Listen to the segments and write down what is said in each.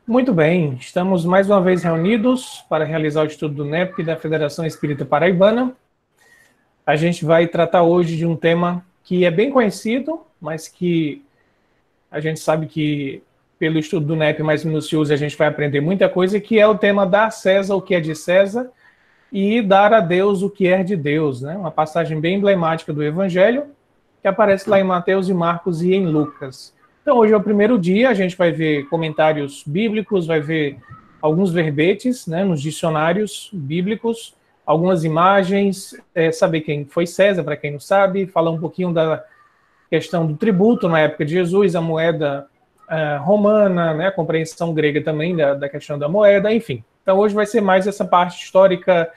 Muito bem, estamos mais uma vez reunidos para realizar o estudo do NEP da Federação Espírita Paraibana. A gente vai tratar hoje de um tema que é bem conhecido, mas que a gente sabe que pelo estudo do NEP mais minucioso a gente vai aprender muita coisa, que é o tema dar a César o que é de César e dar a Deus o que é de Deus, né? Uma passagem bem emblemática do Evangelho, que aparece lá em Mateus e Marcos e em Lucas. Então, hoje é o primeiro dia, a gente vai ver comentários bíblicos, vai ver alguns verbetes, né, nos dicionários bíblicos, algumas imagens, saber quem foi César, para quem não sabe, falar um pouquinho da questão do tributo na época de Jesus, a moeda romana, né, a compreensão grega também da questão da moeda, enfim. Então, hoje vai ser mais essa parte histórica,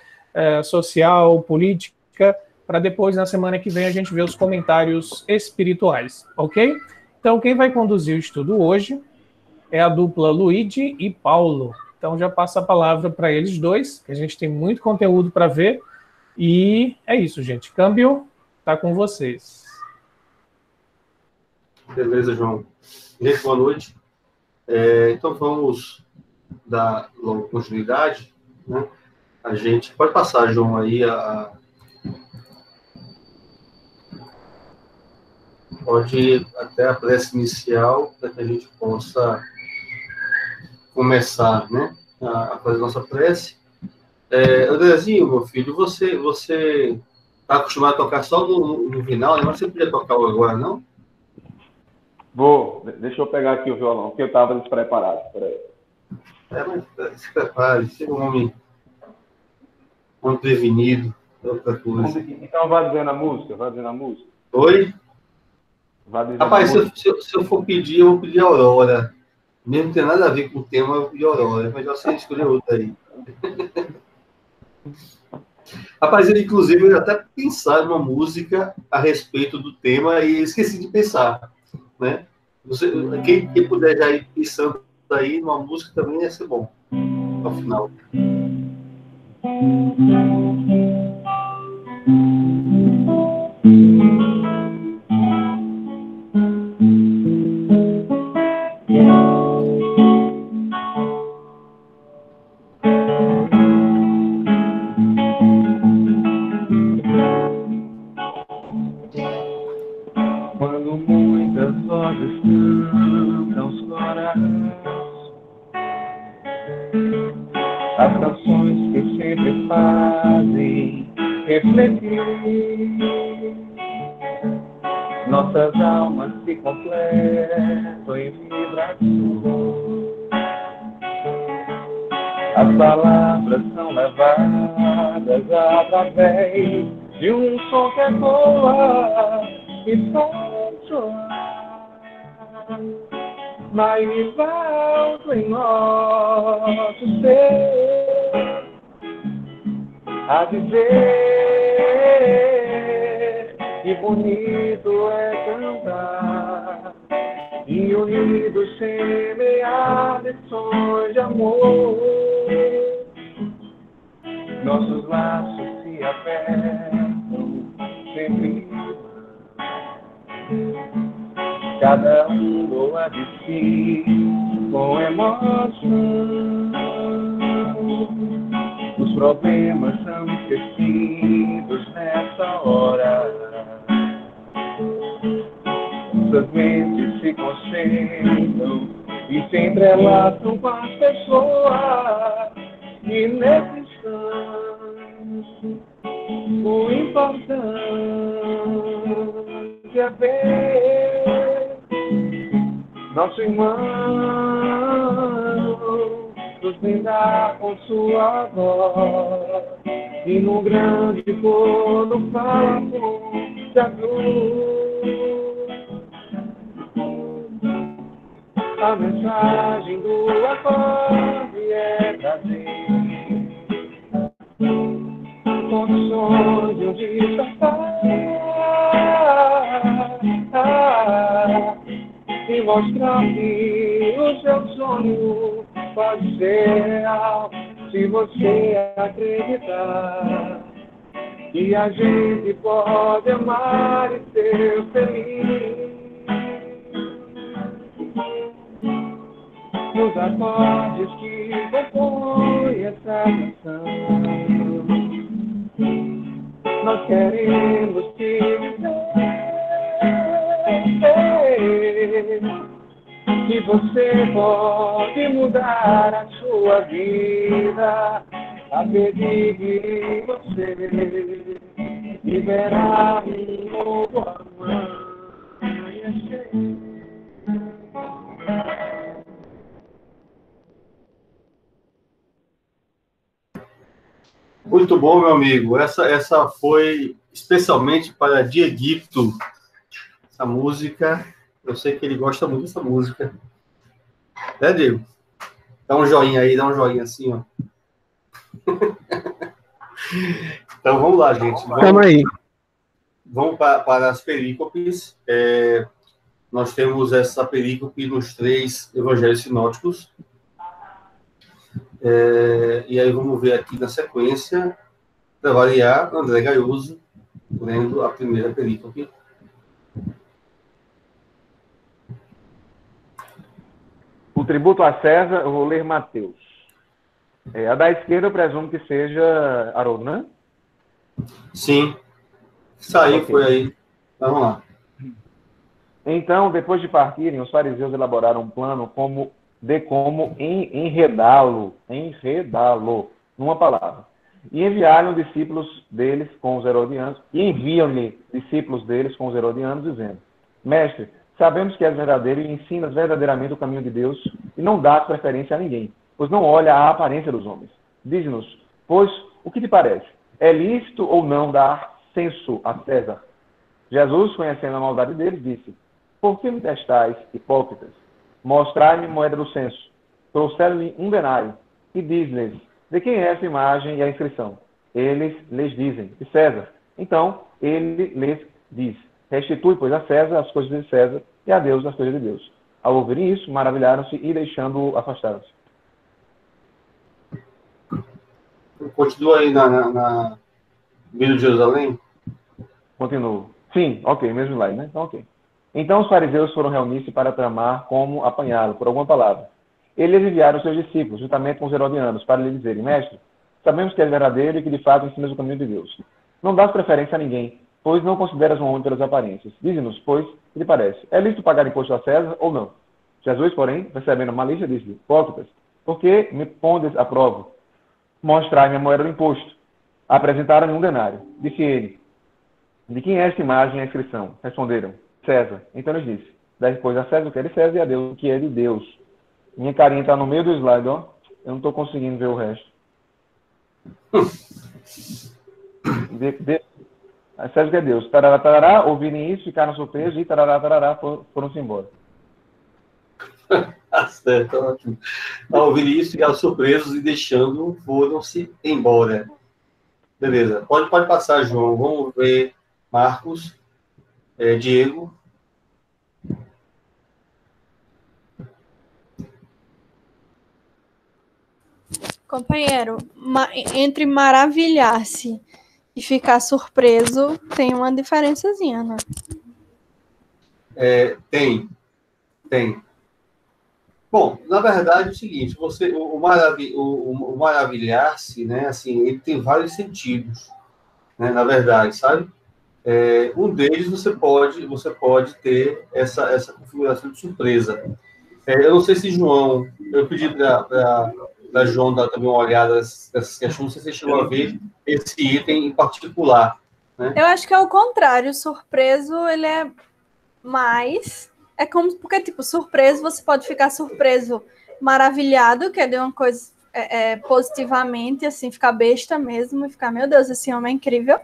social, política, para depois, na semana que vem, a gente ver os comentários espirituais, ok? Então, quem vai conduzir o estudo hoje é a dupla Luigi e Paulo. Então, já passo a palavra para eles dois, que a gente tem muito conteúdo para ver. E é isso, gente. Câmbio, tá com vocês. Beleza, João. Gente, boa noite. Então, vamos dar logo continuidade, né? A gente pode passar, João, aí pode ir até a prece inicial para que a gente possa começar, né, a fazer nossa prece. Andrezinho, meu filho, você está acostumado a tocar só no final, né? Mas você podia tocar agora, não? Deixa eu pegar aqui o violão, que eu estava despreparado. Peraí. Mas se prepare, seja um homem prevenido, outra coisa. Então vai dizendo a música, Oi? Vai dizendo Rapaz, a música. se eu for pedir, eu vou pedir Aurora. Mesmo não tem nada a ver com o tema, eu vou pedir Aurora. Mas você escolher outra aí. Rapaz, inclusive, eu até pensar numa música a respeito do tema e esqueci de pensar, né? Quem puder já ir pensando aí numa música também ia ser bom, ao final. Quando muitas vozes cantam os corações, as canções que sempre fazem refletir, nossas almas se completam em vibração. As palavras são levadas através de um som que ecoa e faz soar, mais alto em nosso ser, a dizer que bonito é cantar e unidos semear lições de amor. Nossos laços se apertam sempre, cada um doa de si com emoção. Os problemas são esquecidos nessa hora, suas mentes se concentram e se entrelaçam com as pessoas. E nesse instante, o importante é ver nosso irmão nos brindar com sua voz e no grande coro fala da luz. A mensagem do acorde é trazer condições de um despertar e mostrar que o seu sonho pode ser real se você acreditar que a gente pode amar e ser feliz. Nos acordes que compõem essa canção. Nós queremos te dizer que você pode mudar a sua vida, acredite em você e verá um novo amanhecer. Muito bom, meu amigo. Essa foi especialmente para Dieguito. Essa música, eu sei que ele gosta muito dessa música. Né, Diego? Dá um joinha aí, dá um joinha assim, ó. Então, vamos lá, gente. Vamos aí. Vamos para as perícopes. Nós temos essa perícope nos 3 evangelhos sinóticos. E aí vamos ver aqui na sequência, para variar, André Gaiuso, lendo a primeira perícope. O tributo a César, eu vou ler Mateus. A da esquerda eu presumo que seja Haroldo, né? Sim. Saiu, Okay. Foi aí. Vamos lá. Então, depois de partirem, os fariseus elaboraram um plano de como enredá-lo, numa palavra. E enviaram discípulos deles com os herodianos, enviam-lhe discípulos deles com os herodianos, dizendo: Mestre, sabemos que és verdadeiro e ensinas verdadeiramente o caminho de Deus e não dás preferência a ninguém, pois não olha a aparência dos homens. Diz-nos, pois, o que te parece? É lícito ou não dar censo a César? Jesus, conhecendo a maldade deles, disse: Por que me testais, hipócritas? Mostrai-me moeda do censo. Trouxeram-lhe um denário e diz-lhes: De quem é essa imagem e a inscrição? Eles lhes dizem: De César. Então, ele lhes diz: Restitui, pois, a César as coisas de César e a Deus as coisas de Deus. Ao ouvirem isso, maravilharam-se e, deixando-o, afastaram-se. Continua aí na Vida de Jerusalém. Continuo. Sim, ok, mesmo slide, né? Então, ok. Então os fariseus foram reunir-se para tramar como apanhá-lo, por alguma palavra. Eles enviaram seus discípulos, juntamente com os herodianos, para lhe dizerem: Mestre, sabemos que és verdadeiro e que de fato ensinas o caminho de Deus. Não dás preferência a ninguém, pois não consideras um homem pelas aparências. Dize-nos, pois, o que lhe parece? É lícito pagar imposto a César ou não? Jesus, porém, percebendo a malícia, disse-lhe: Hipócritas, por que me pondes à prova? Mostrai-me a moeda do imposto. Apresentaram-lhe um denário. Disse ele: De quem é esta imagem e a inscrição? Responderam: César. Então eles disse: Dai, pois, a César o que é de César e a Deus o que é de Deus. Minha carinha está no meio do slide, ó. Eu não estou conseguindo ver o resto. A César o que é Deus. Tarará, tarará, ouvirem isso, ficaram surpresos e tarará, tarará, foram-se embora. Certo, ótimo. Ao ouvir isso, ficaram surpresos e deixando, foram-se embora. Beleza. Pode passar, João. Vamos ver Marcos, Diego. Companheiro, entre maravilhar-se e ficar surpreso, tem uma diferençazinha, né? Tem. Bom, na verdade é o seguinte, o maravilhar-se, né, assim, ele tem vários sentidos, né, na verdade, sabe? Um deles você pode ter essa configuração de surpresa. Eu não sei se João, eu pedi para João dar também uma olhada nessas questões, não sei se você chegou a ver esse item em particular, né? Eu acho que é o contrário, surpreso, ele é mais... É como, porque, tipo, surpreso, você pode ficar surpreso, maravilhado, que é de uma coisa positivamente, assim, ficar besta mesmo, e ficar, meu Deus, esse homem é incrível.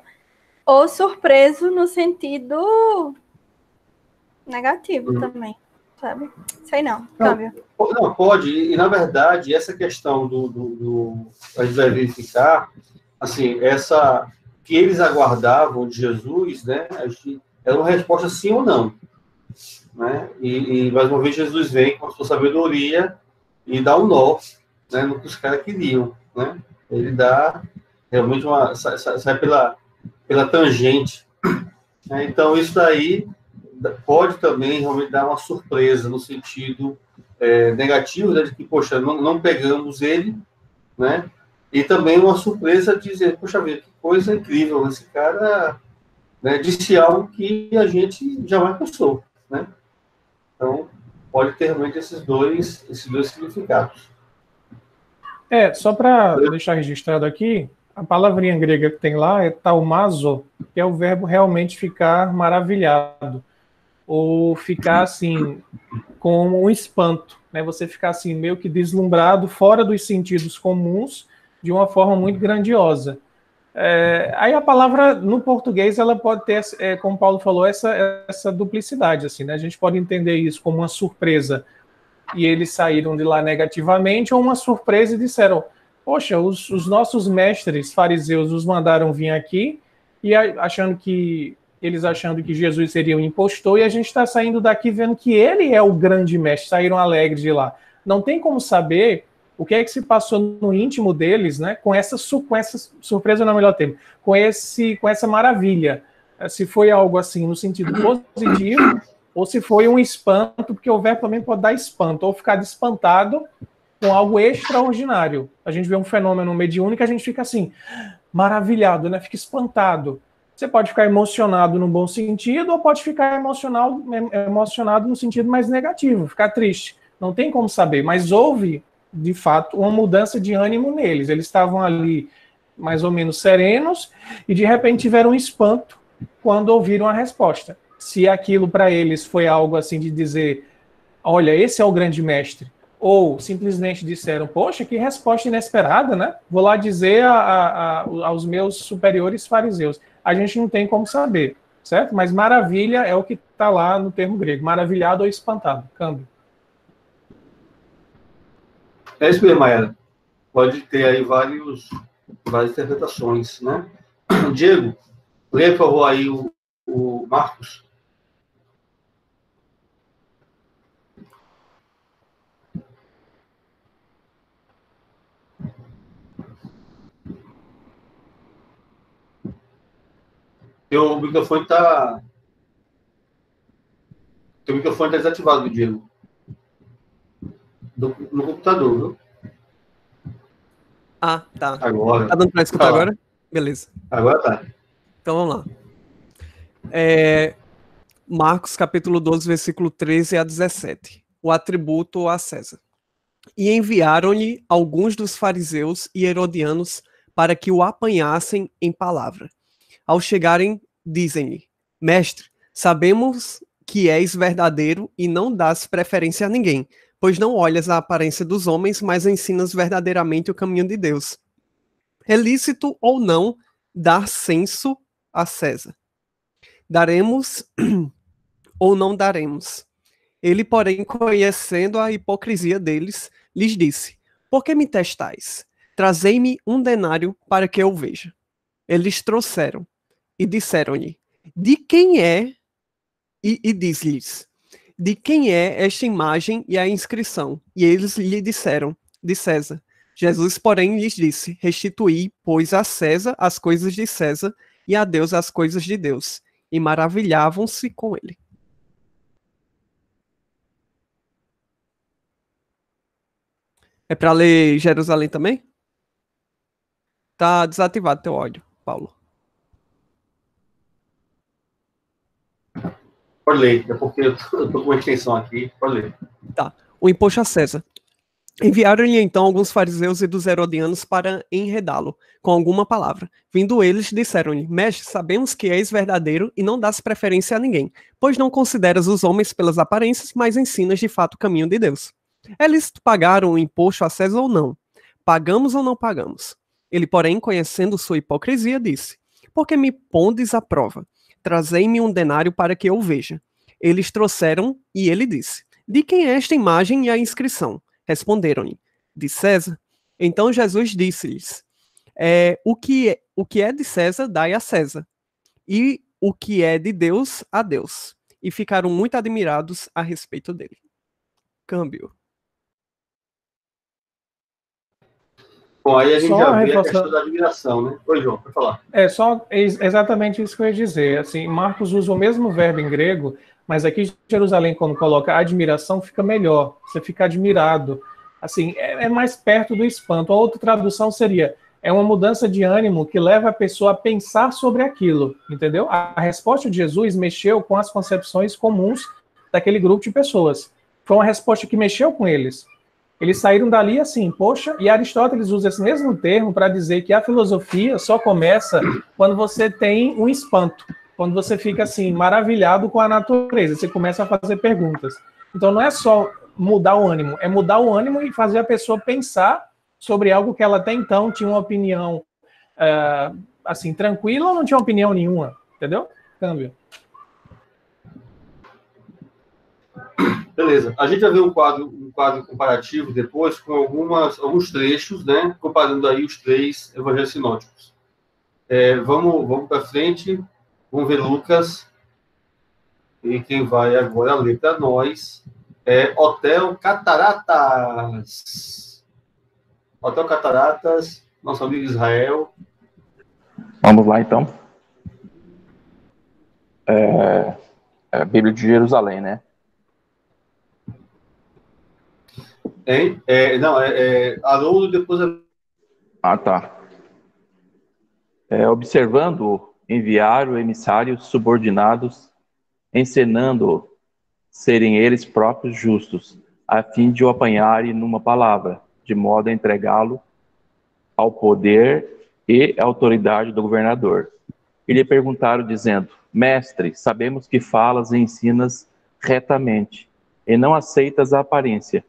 Ou surpreso no sentido negativo também, sabe? Sei não, câmbio. Não, pode, e na verdade, essa questão a gente vai verificar, assim, essa que eles aguardavam de Jesus, né, era uma resposta sim ou não. Né? E mais uma vez Jesus vem com a sua sabedoria e dá um nó, né, no que os caras queriam, né? Ele dá realmente sai pela tangente, né? Então isso daí pode também realmente dar uma surpresa no sentido negativo, né, de que, poxa, não pegamos ele, né? E também uma surpresa de dizer, poxa vida, que coisa incrível, esse cara, né, disse algo que a gente jamais pensou, né? Então, pode ter realmente esses dois significados. Só para deixar registrado aqui, a palavrinha grega que tem lá é taumazo, que é o verbo realmente ficar maravilhado, ou ficar assim, com um espanto, né? Você ficar assim, meio que deslumbrado, fora dos sentidos comuns, de uma forma muito grandiosa. Aí a palavra, no português, ela pode ter, como Paulo falou, essa duplicidade, assim, né? A gente pode entender isso como uma surpresa, e eles saíram de lá negativamente, ou uma surpresa e disseram, poxa, os nossos mestres fariseus os mandaram vir aqui, e eles achando que Jesus seria um impostor, e a gente está saindo daqui vendo que ele é o grande mestre, saíram alegres de lá. Não tem como saber o que é que se passou no íntimo deles, né, com essa surpresa, não é o melhor termo, com essa maravilha. Se foi algo assim no sentido positivo, ou se foi um espanto, porque o verbo também pode dar espanto, ou ficar espantado com algo extraordinário. A gente vê um fenômeno mediúnico e a gente fica assim, maravilhado, né, fica espantado. Você pode ficar emocionado no bom sentido, ou pode ficar emocionado no sentido mais negativo, ficar triste. Não tem como saber, mas houve, de fato, uma mudança de ânimo neles. Eles estavam ali mais ou menos serenos e, de repente, tiveram um espanto quando ouviram a resposta. Se aquilo para eles foi algo assim de dizer, olha, esse é o grande mestre, ou simplesmente disseram, poxa, que resposta inesperada, né? Vou lá dizer aos meus superiores fariseus. A gente não tem como saber, certo? Mas maravilha é o que está lá no termo grego, maravilhado ou espantado, câmbio. É isso mesmo, Maera. Pode ter aí várias interpretações, né? Diego, lê, por favor, aí o Marcos. Teu microfone está desativado, Diego. No computador, viu? Ah, tá. Agora. Tá dando para escutar agora? Beleza. Agora tá. Então vamos lá. Marcos capítulo 12, versículo 13 a 17. O atributo a César. E enviaram-lhe alguns dos fariseus e herodianos para que o apanhassem em palavra. Ao chegarem, dizem-lhe, mestre, sabemos que és verdadeiro e não dás preferência a ninguém, pois não olhas a aparência dos homens, mas ensinas verdadeiramente o caminho de Deus. É lícito ou não dar censo a César? Daremos ou não daremos? Ele, porém, conhecendo a hipocrisia deles, lhes disse, por que me testais? Trazei-me um denário para que eu veja. Eles trouxeram e disseram-lhe, de quem é? E diz-lhes, de quem é esta imagem e a inscrição? E eles lhe disseram, de César. Jesus, porém, lhes disse, restituí, pois, a César as coisas de César e a Deus as coisas de Deus. E maravilhavam-se com ele. É para ler Jerusalém também? Tá desativado teu áudio, Paulo. Pode ler, é porque eu tô com uma extensão aqui. Pode ler. Tá. O imposto a César. Enviaram-lhe então alguns fariseus e dos herodianos para enredá-lo com alguma palavra. Vindo eles, disseram-lhe, mestre, sabemos que és verdadeiro e não dás preferência a ninguém, pois não consideras os homens pelas aparências, mas ensinas de fato o caminho de Deus. É lícito pagar o imposto a César ou não? Pagamos ou não pagamos? Ele, porém, conhecendo sua hipocrisia, disse, por que me pondes à prova? Trazei-me um denário para que eu veja. Eles trouxeram e ele disse, de quem é esta imagem e a inscrição? Responderam-lhe, de César. Então Jesus disse-lhes, o que é de César, dai a César, e o que é de Deus, a Deus. E ficaram muito admirados a respeito dele. Câmbio. Bom, aí a gente Só já vê a reforçando- questão da admiração, né? Oi, João, pode falar. Só exatamente isso que eu ia dizer. Assim, Marcos usa o mesmo verbo em grego, Mas aqui Jerusalém, quando coloca admiração, fica melhor. Você fica admirado. Assim, é mais perto do espanto. A outra tradução seria, é uma mudança de ânimo que leva a pessoa a pensar sobre aquilo, entendeu? A resposta de Jesus mexeu com as concepções comuns daquele grupo de pessoas. Foi uma resposta que mexeu com eles. Eles saíram dali assim, poxa, e Aristóteles usa esse mesmo termo para dizer que a filosofia só começa quando você tem um espanto, quando você fica assim, maravilhado com a natureza, você começa a fazer perguntas. Então não é só mudar o ânimo, é mudar o ânimo e fazer a pessoa pensar sobre algo que ela até então tinha uma opinião assim, tranquila ou não tinha opinião nenhuma, entendeu? Câmbio. Beleza. A gente vai ver um quadro comparativo depois com alguns trechos, né? Comparando aí os 3 evangelhos sinóticos. Vamos para frente. Vamos ver Lucas. E quem vai agora ler para nós é Hotel Cataratas. Hotel Cataratas, nosso amigo Israel. Vamos lá, então. A Bíblia de Jerusalém, né? Haroldo, depois... Ah, tá. Observando, enviaram emissários subordinados, encenando serem eles próprios justos, a fim de o apanharem numa palavra, de modo a entregá-lo ao poder e autoridade do governador. E lhe perguntaram, dizendo: Mestre, sabemos que falas e ensinas retamente, e não aceitas a aparência,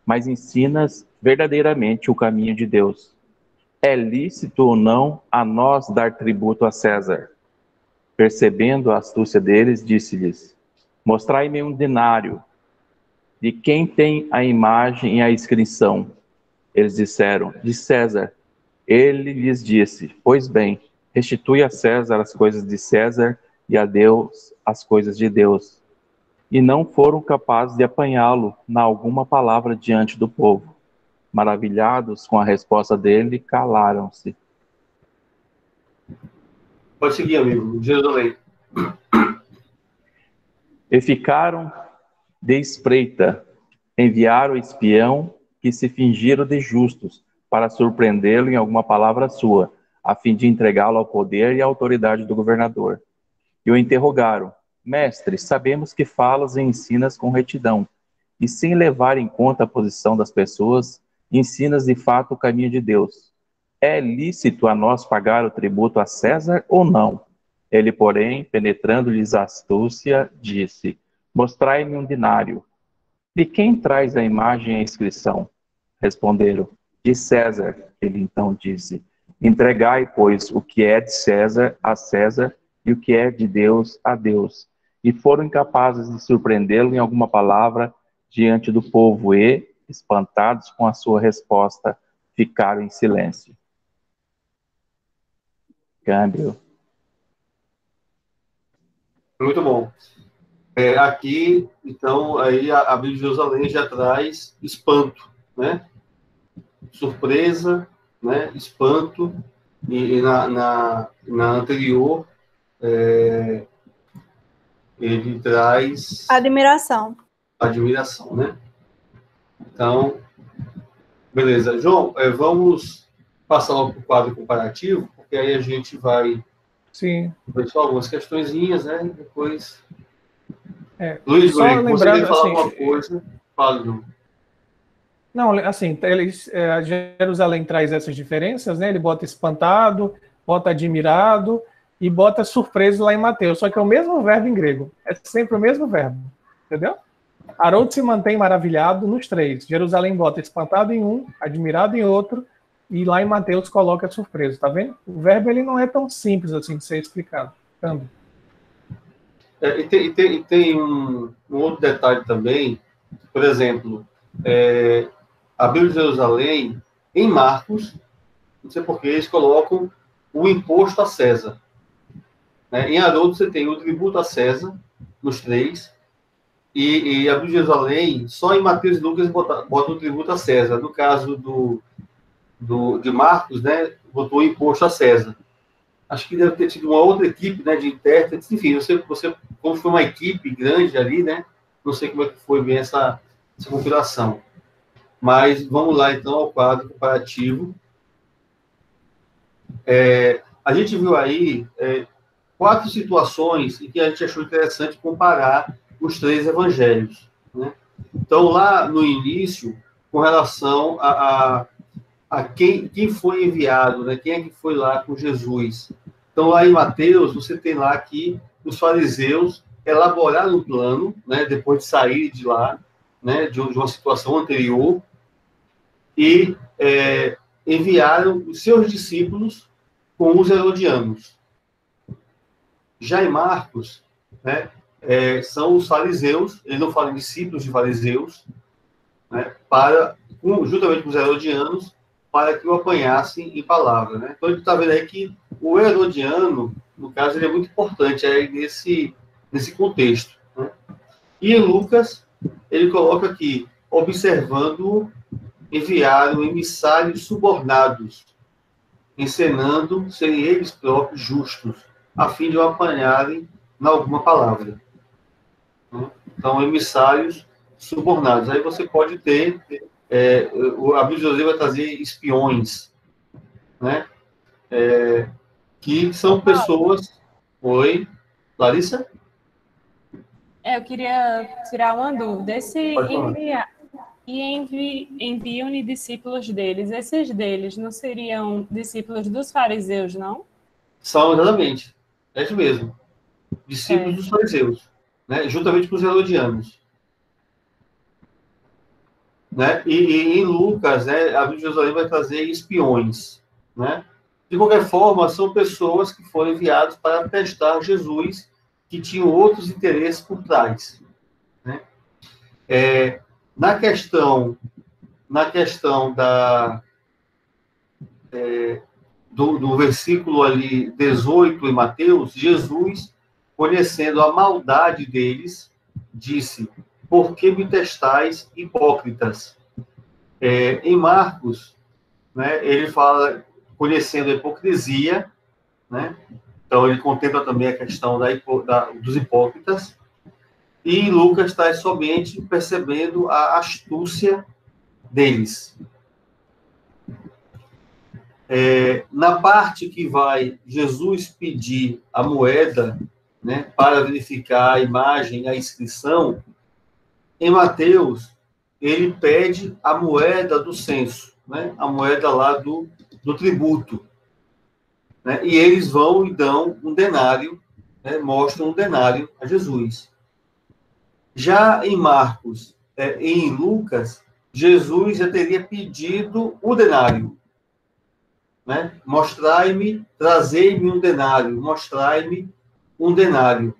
mas ensinas verdadeiramente o caminho de Deus. É lícito ou não a nós dar tributo a César? Percebendo a astúcia deles, disse-lhes: Mostrai-me um denário. De quem tem a imagem e a inscrição? Eles disseram: De César. Ele lhes disse: Pois bem, restitui a César as coisas de César e a Deus as coisas de Deus. E não foram capazes de apanhá-lo na alguma palavra diante do povo. Maravilhados com a resposta dele, calaram-se. Pode seguir, amigo. Jerusalém. E ficaram de espreita, enviaram espião que se fingiram de justos, para surpreendê-lo em alguma palavra sua, a fim de entregá-lo ao poder e à autoridade do governador. E o interrogaram: Mestre, sabemos que falas e ensinas com retidão, e sem levar em conta a posição das pessoas, ensinas de fato o caminho de Deus. É lícito a nós pagar o tributo a César ou não? Ele, porém, penetrando-lhes a astúcia, disse: Mostrai-me um denário. De quem traz a imagem e a inscrição? Responderam: De César. Ele então disse: Entregai, pois, o que é de César a César, e o que é de Deus a Deus. E foram incapazes de surpreendê-lo em alguma palavra diante do povo e, espantados com a sua resposta, ficaram em silêncio. Câmbio. Muito bom. Aqui, então, aí a Bíblia de Jerusalém já traz espanto, né? Surpresa, né? Espanto. E na anterior, ele traz... Admiração, né? Então, beleza. João, vamos passar logo para o quadro comparativo, porque aí a gente vai... Sim. Ver só algumas questõezinhas, né? E depois... Luiz, só lembrando, você quer falar assim, alguma coisa? Fala, João. Não, assim, Jerusalém traz essas diferenças, né? Ele bota espantado, bota admirado e bota surpreso lá em Mateus. Só que é o mesmo verbo em grego. É sempre o mesmo verbo. Entendeu? Haroldo se mantém maravilhado nos 3. Jerusalém bota espantado em um, admirado em outro, e lá em Mateus coloca surpreso, tá vendo? O verbo ele não é tão simples assim de ser explicado. Câmbio. E tem um outro detalhe também, por exemplo, a Bíblia de Jerusalém, em Marcos, não sei porquê, eles colocam o imposto a César. Né? Em Haroldo você tem o tributo a César, nos 3, e a Bíblia de Jerusalém, só em Mateus e Lucas bota o tributo a César. No caso de Marcos, né, botou o imposto a César. acho que deve ter tido uma outra equipe, né, de intérpretes, enfim, como foi uma equipe grande ali, né, não sei como é que foi bem essa compilação. Mas vamos lá, então, ao quadro comparativo. A gente viu aí 4 situações em que a gente achou interessante comparar os 3 evangelhos, né? Então, lá no início, com relação a quem foi enviado, né? Quem é que foi lá com Jesus. Então, lá em Mateus, você tem lá que os fariseus elaboraram um plano, né? Depois de sair de lá, né? De uma situação anterior, e enviaram os seus discípulos com os herodianos. Já em Marcos, né, são os fariseus, ele não fala em discípulos de fariseus, né, juntamente com os herodianos, para que o apanhassem em palavra. Né? Então, a gente está vendo aí que o herodiano, no caso, ele é muito importante aí nesse contexto. Né? E em Lucas, ele coloca aqui, observando, enviaram emissários subornados, encenando serem eles próprios justos, a fim de o apanharem em alguma palavra. Então, emissários subornados. Aí você pode ter, a Bíblia vai trazer espiões, né? Que são pessoas... Oi, Larissa? Eu queria tirar uma dúvida. Enviam-lhe discípulos deles. Esses deles não seriam discípulos dos fariseus, não? São, exatamente. É isso mesmo. Discípulos dos fariseus, né? Juntamente com os herodianos. Né? E em Lucas, né, a Bíblia de Jerusalém vai trazer espiões. Né? De qualquer forma, são pessoas que foram enviadas para testar Jesus, que tinham outros interesses por trás. Né? Na questão do versículo ali 18 em Mateus, Jesus, conhecendo a maldade deles, disse: por que me testais, hipócritas? Em Marcos, né, ele fala, conhecendo a hipocrisia, né, então ele contempla também a questão dos hipócritas, e em Lucas está somente percebendo a astúcia deles. Na parte que vai Jesus pedir a moeda, né, para verificar a imagem, a inscrição, em Mateus, ele pede a moeda do censo, né, a moeda lá do tributo. Né, e eles vão e dão um denário, né, mostram um denário a Jesus. Já em Marcos e em Lucas, Jesus já teria pedido o denário. Né? Mostrai-me, trazei-me um denário, mostrai-me um denário.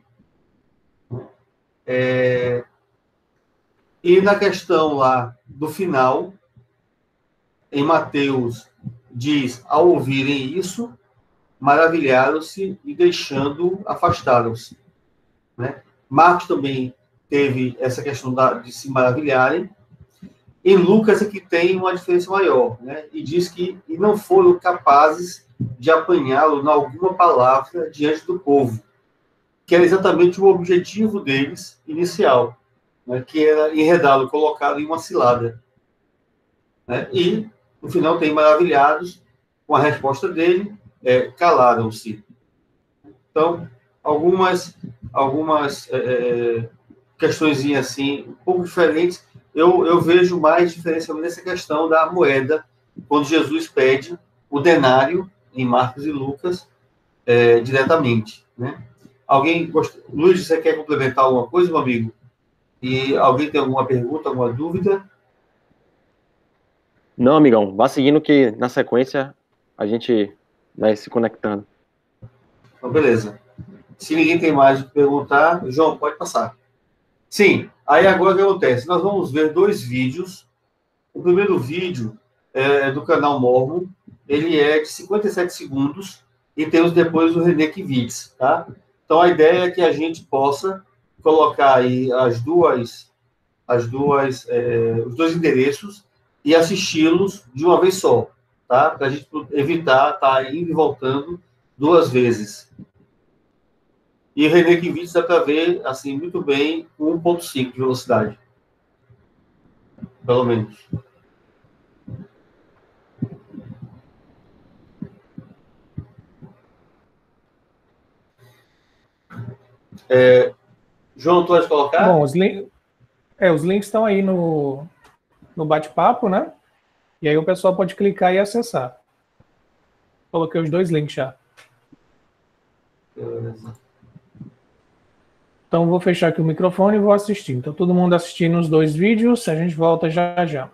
E na questão lá do final, em Mateus, diz, ao ouvirem isso, maravilharam-se e deixando, afastaram-se. Né? Marcos também teve essa questão de se maravilharem. Em Lucas é que tem uma diferença maior, né? E diz que não foram capazes de apanhá-lo em alguma palavra diante do povo, que era exatamente o objetivo deles inicial, né? Que era enredá-lo, colocá-lo em uma cilada. Né? E, no final, tem maravilhados com a resposta dele, calaram-se. Então, algumas questõezinhas assim, um pouco diferentes. Eu vejo mais diferença nessa questão da moeda, quando Jesus pede o denário, em Marcos e Lucas, diretamente. Né? Luiz, você quer complementar alguma coisa, meu amigo? E alguém tem alguma pergunta, alguma dúvida? Não, amigão, vá seguindo que na sequência a gente vai se conectando. Então, beleza. Se ninguém tem mais o que perguntar, João, pode passar. Sim, aí agora o que acontece? Nós vamos ver 2 vídeos. O primeiro vídeo é do canal Mormon, ele é de 57 segundos, e temos depois o René Kivitz, tá? Então a ideia é que a gente possa colocar aí os 2 endereços e assisti-los de uma vez só, tá? Para a gente evitar estar indo e voltando duas vezes. E o remake em vídeo dá para ver assim, muito bem com 1.5 de velocidade. Pelo menos. João, tu pode colocar? Bom, os links estão aí no bate-papo, né? E aí o pessoal pode clicar e acessar. Coloquei os dois links já. Então vou fechar aqui o microfone e vou assistir. Então todo mundo assistindo os dois vídeos, a gente volta já já.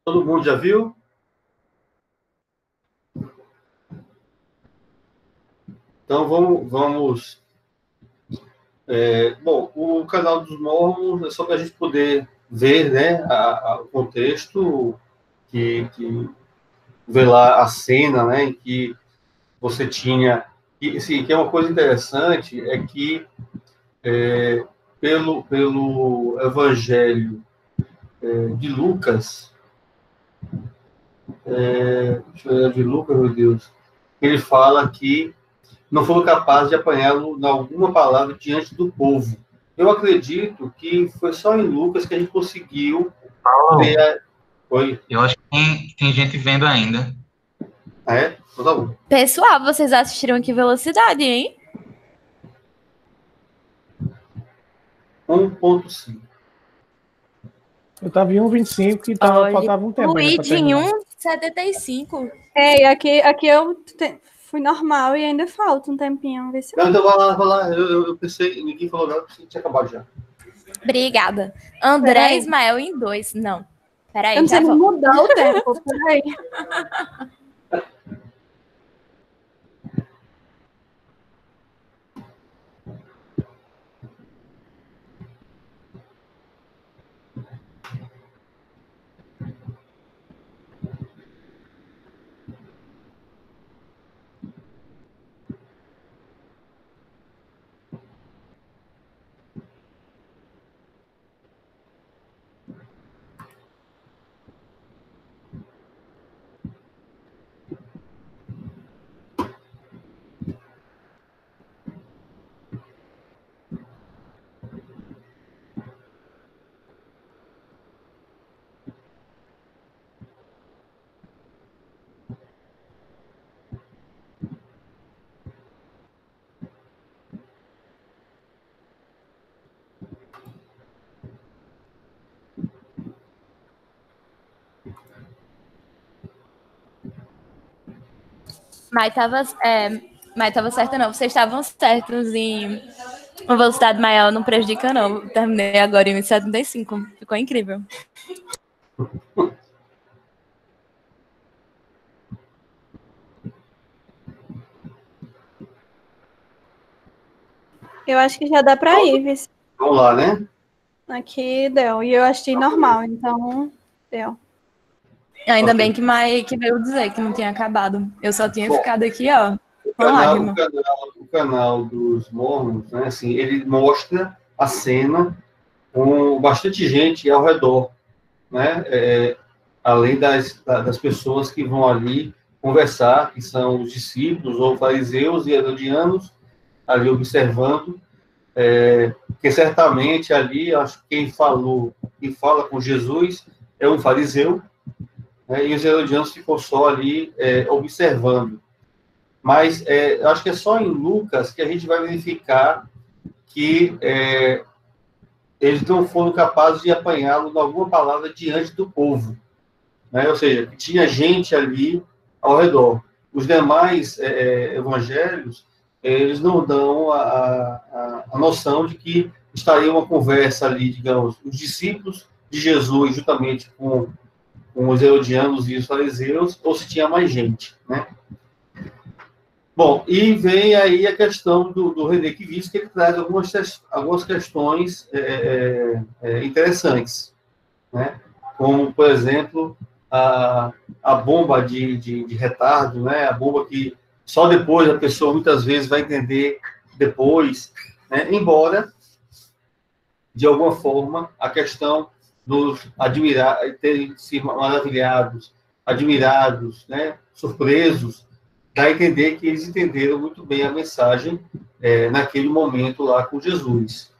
Todo mundo já viu? Então, vamos bom, o canal dos Mormons é só para a gente poder ver, né, o contexto, que ver lá a cena, né, em que você tinha... E, assim, que é uma coisa interessante, é que pelo Evangelho de Lucas, deixa eu ver, de Lucas, meu Deus, ele fala que não foram capazes de apanhá-lo em alguma palavra diante do povo. Eu acredito que foi só em Lucas que a gente conseguiu ver a... Oi? Eu acho que tem gente vendo ainda. Ah, é? Então tá bom. Pessoal, vocês assistiram aqui Velocidade, hein? 1.5. Eu tava em 1,25 e faltava um tempo. O ainda pra ID em terminar. 1,75. E aqui eu fui normal e ainda falta um tempinho. Vamos ver se Não, então vai lá. Eu pensei, ninguém falou nada, porque tinha acabado já. Obrigada. André Peraí. Ismael em 2. Não. Peraí, eu não já sei volto. mudar o tempo. Peraí. Mas tava certo, não. Vocês estavam certos em uma velocidade maior, não prejudica, não. Terminei agora em 1,75. Ficou incrível. Eu acho que já dá pra ir, viu? Vamos lá, né? Aqui deu. E eu achei normal, então deu. Ainda Ok. bem que Mike veio dizer que não tinha acabado. Eu só tinha Bom, ficado aqui, ó. O Com lágrima. canal dos Mormons, né, assim, ele mostra a cena com bastante gente ao redor, né? Além das pessoas que vão ali conversar, que são os discípulos ou fariseus e herodianos, ali observando, que certamente ali, acho que quem fala com Jesus é um fariseu, né, e os herodianos ficam só ali observando. Mas eu acho que é só em Lucas que a gente vai verificar que eles não foram capazes de apanhá-lo em alguma palavra diante do povo, né? Ou seja, que tinha gente ali ao redor. Os demais evangelhos, eles não dão a noção de que estaria uma conversa ali, digamos, os discípulos de Jesus, juntamente com os herodianos e os fariseus, ou se tinha mais gente, né? Bom, e vem aí a questão do René Kivitz, que ele traz algumas questões interessantes, né? Como, por exemplo, a bomba de retardo, né? A bomba que só depois a pessoa muitas vezes vai entender depois, né? Embora, de alguma forma, a questão dos terem se maravilhados, admirados, né? Surpresos, dá a entender que eles entenderam muito bem a mensagem naquele momento lá com Jesus,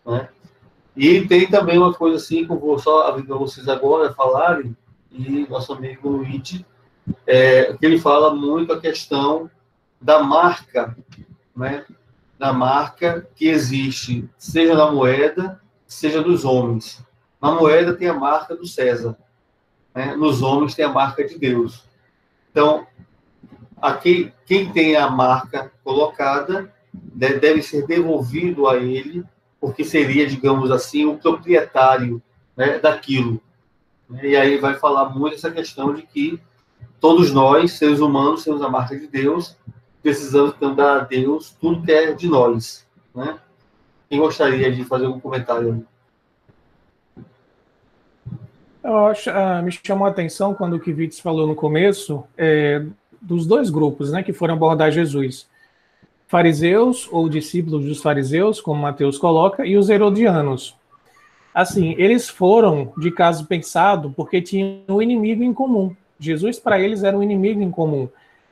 né? E tem também uma coisa assim, que eu vou só abrir para vocês agora falarem, e nosso amigo Luigi, que ele fala muito a questão da marca, né? Da marca que existe, seja na moeda, seja nos homens. Na moeda tem a marca do César, né? Nos homens tem a marca de Deus. Então, quem tem a marca colocada deve ser devolvido a ele, porque seria, digamos assim, o proprietário, né, daquilo. E aí vai falar muito essa questão de que todos nós, seres humanos, temos a marca de Deus, precisamos então dar a Deus tudo que é de nós, né? Quem gostaria de fazer algum comentário? Me chamou a atenção quando o Kivitz falou no começo dos dois grupos, né, que foram abordar Jesus. Fariseus, ou discípulos dos fariseus, como Mateus coloca, e os herodianos. Assim, eles foram de caso pensado porque tinham um inimigo em comum. Jesus, para eles, era um inimigo em comum.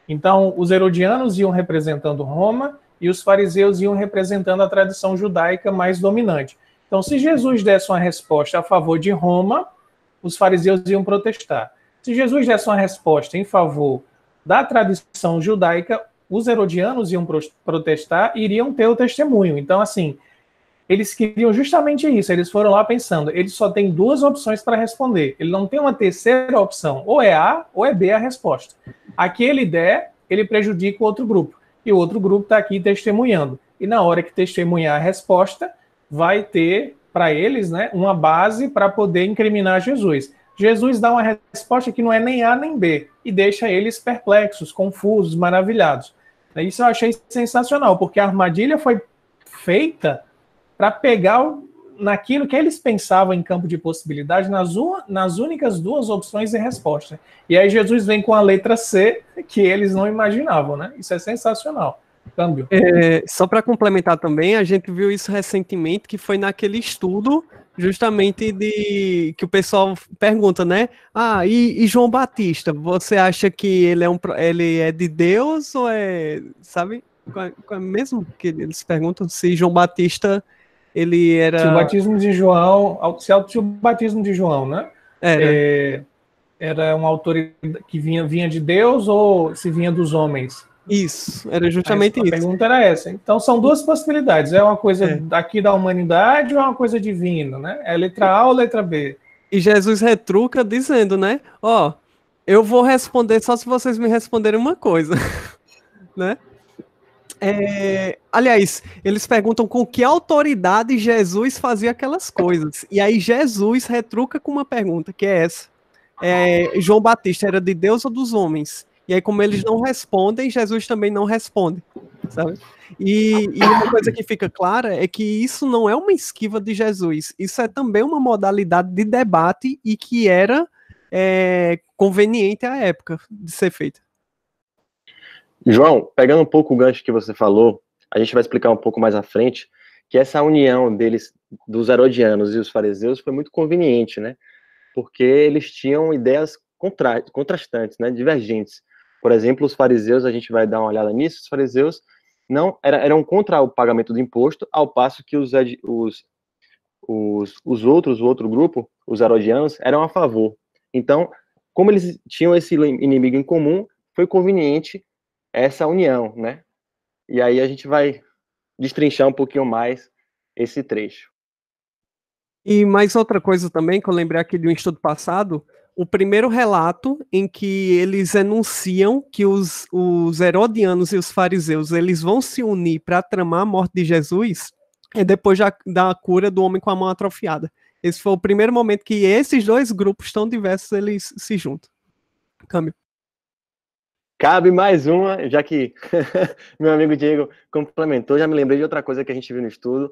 Então, os herodianos iam representando Roma e os fariseus iam representando a tradição judaica mais dominante. Então, se Jesus desse uma resposta a favor de Roma, os fariseus iam protestar. Se Jesus desse uma resposta em favor da tradição judaica, os herodianos iam protestar e iriam ter o testemunho. Então, assim, eles queriam justamente isso. Eles foram lá pensando, ele só tem duas opções para responder. Ele não tem uma terceira opção. Ou é A ou é B a resposta. A que ele der, ele prejudica o outro grupo. E o outro grupo está aqui testemunhando. E na hora que testemunhar a resposta, vai ter para eles, né, uma base para poder incriminar Jesus. Jesus dá uma resposta que não é nem A nem B, e deixa eles perplexos, confusos, maravilhados. Isso eu achei sensacional, porque a armadilha foi feita para pegar naquilo que eles pensavam em campo de possibilidade, nas únicas duas opções de resposta. E aí Jesus vem com a letra C, que eles não imaginavam, né? Isso é sensacional. Câmbio. Só para complementar também, a gente viu isso recentemente, que foi naquele estudo justamente que o pessoal pergunta, né? E João Batista, você acha que ele é de Deus ou sabe? Mesmo que eles perguntam se João Batista ele era... Se o batismo de João, se o batismo de João, né? Era uma autoridade que vinha de Deus ou se vinha dos homens? Isso, era justamente isso. A pergunta era essa. Então, são duas possibilidades. É uma coisa daqui da humanidade ou é uma coisa divina, né? É letra A ou letra B? E Jesus retruca dizendo, né? Eu vou responder só se vocês me responderem uma coisa. Né? Aliás, eles perguntam com que autoridade Jesus fazia aquelas coisas. E aí Jesus retruca com uma pergunta, que é essa. João Batista era de Deus ou dos homens? E aí, como eles não respondem, Jesus também não responde, sabe? E uma coisa que fica clara é que isso não é uma esquiva de Jesus, isso é também uma modalidade de debate e que era conveniente à época de ser feita. João, pegando um pouco o gancho que você falou, a gente vai explicar um pouco mais à frente, que essa união deles, dos herodianos e os fariseus, foi muito conveniente, né? Porque eles tinham ideias contrastantes, né? Divergentes. Por exemplo, os fariseus, a gente vai dar uma olhada nisso, os fariseus eram contra o pagamento do imposto, ao passo que o outro grupo, os herodianos, eram a favor. Então, como eles tinham esse inimigo em comum, foi conveniente essa união, né? E aí a gente vai destrinchar um pouquinho mais esse trecho. E mais outra coisa também, que eu lembrei aqui de um estudo passado, o primeiro relato em que eles enunciam que os herodianos e os fariseus eles vão se unir para tramar a morte de Jesus é depois da cura do homem com a mão atrofiada. Esse foi o primeiro momento que esses dois grupos tão diversos eles se juntam. Câmbio. Cabe mais uma, já que meu amigo Diego complementou, já me lembrei de outra coisa que a gente viu no estudo,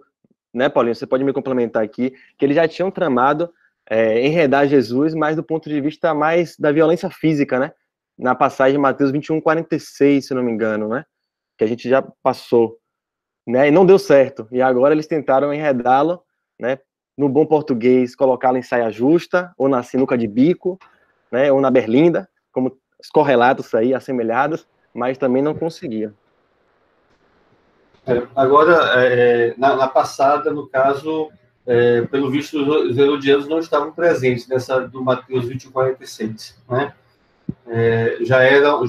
né, Paulinho? Você pode me complementar aqui, que eles já tinham tramado enredar Jesus, mas do ponto de vista mais da violência física, né? Na passagem de Mateus 21:46, se não me engano, né? Que a gente já passou, né? E não deu certo. E agora eles tentaram enredá-lo, né? No bom português, colocá-lo em saia justa, ou na sinuca de bico, né? Ou na berlinda, como os correlatos aí, assemelhados, mas também não conseguiam. Agora, na passada, no caso, pelo visto, os herodianos não estavam presentes nessa do Mateus 21:46, né? Já eram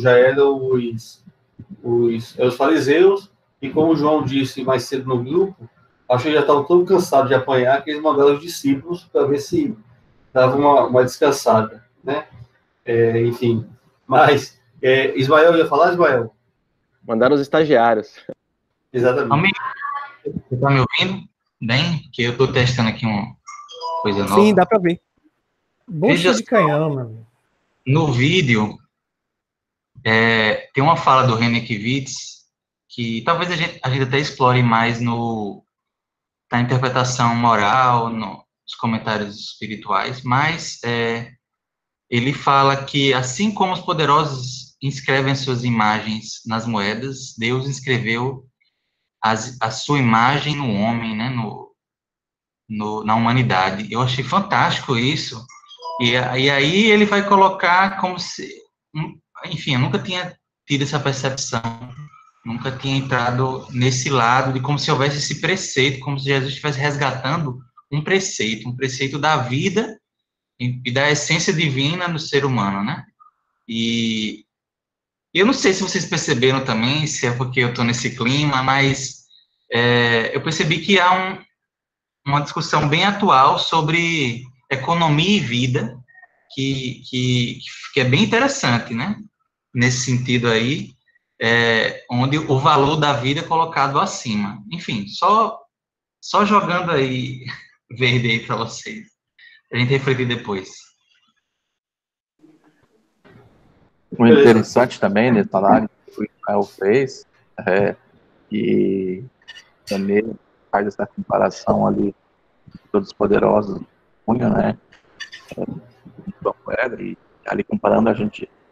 os fariseus, e como o João disse mais cedo no grupo, acho que já estavam tão cansados de apanhar que eles mandaram os discípulos para ver se dava uma descansada, né? Enfim, mas Ismael ia falar, Ismael? Mandaram os estagiários. Exatamente. Você está me ouvindo? Bem, que eu estou testando aqui uma coisa nova. Sim, dá para ver. Bucha de canhão, meu amigo. No vídeo, tem uma fala do René Kivitz que talvez a gente até explore mais na interpretação moral, nos comentários espirituais, mas ele fala que, assim como os poderosos inscrevem suas imagens nas moedas, Deus inscreveu a sua imagem no homem, né, na humanidade. Eu achei fantástico isso. E aí ele vai colocar como se... Enfim, eu nunca tinha tido essa percepção, nunca tinha entrado nesse lado de como se houvesse esse preceito, como se Jesus estivesse resgatando um preceito da vida e da essência divina no ser humano, né? E eu não sei se vocês perceberam também, se é porque eu estou nesse clima, mas eu percebi que há uma discussão bem atual sobre economia e vida, que é bem interessante, né? Nesse sentido aí, onde o valor da vida é colocado acima. Enfim, só jogando aí verde aí para vocês. A gente refletir depois. O interessante também, né, falar que o Israel fez, e também faz essa comparação ali, todos os poderosos, né, a moeda, e ali comparando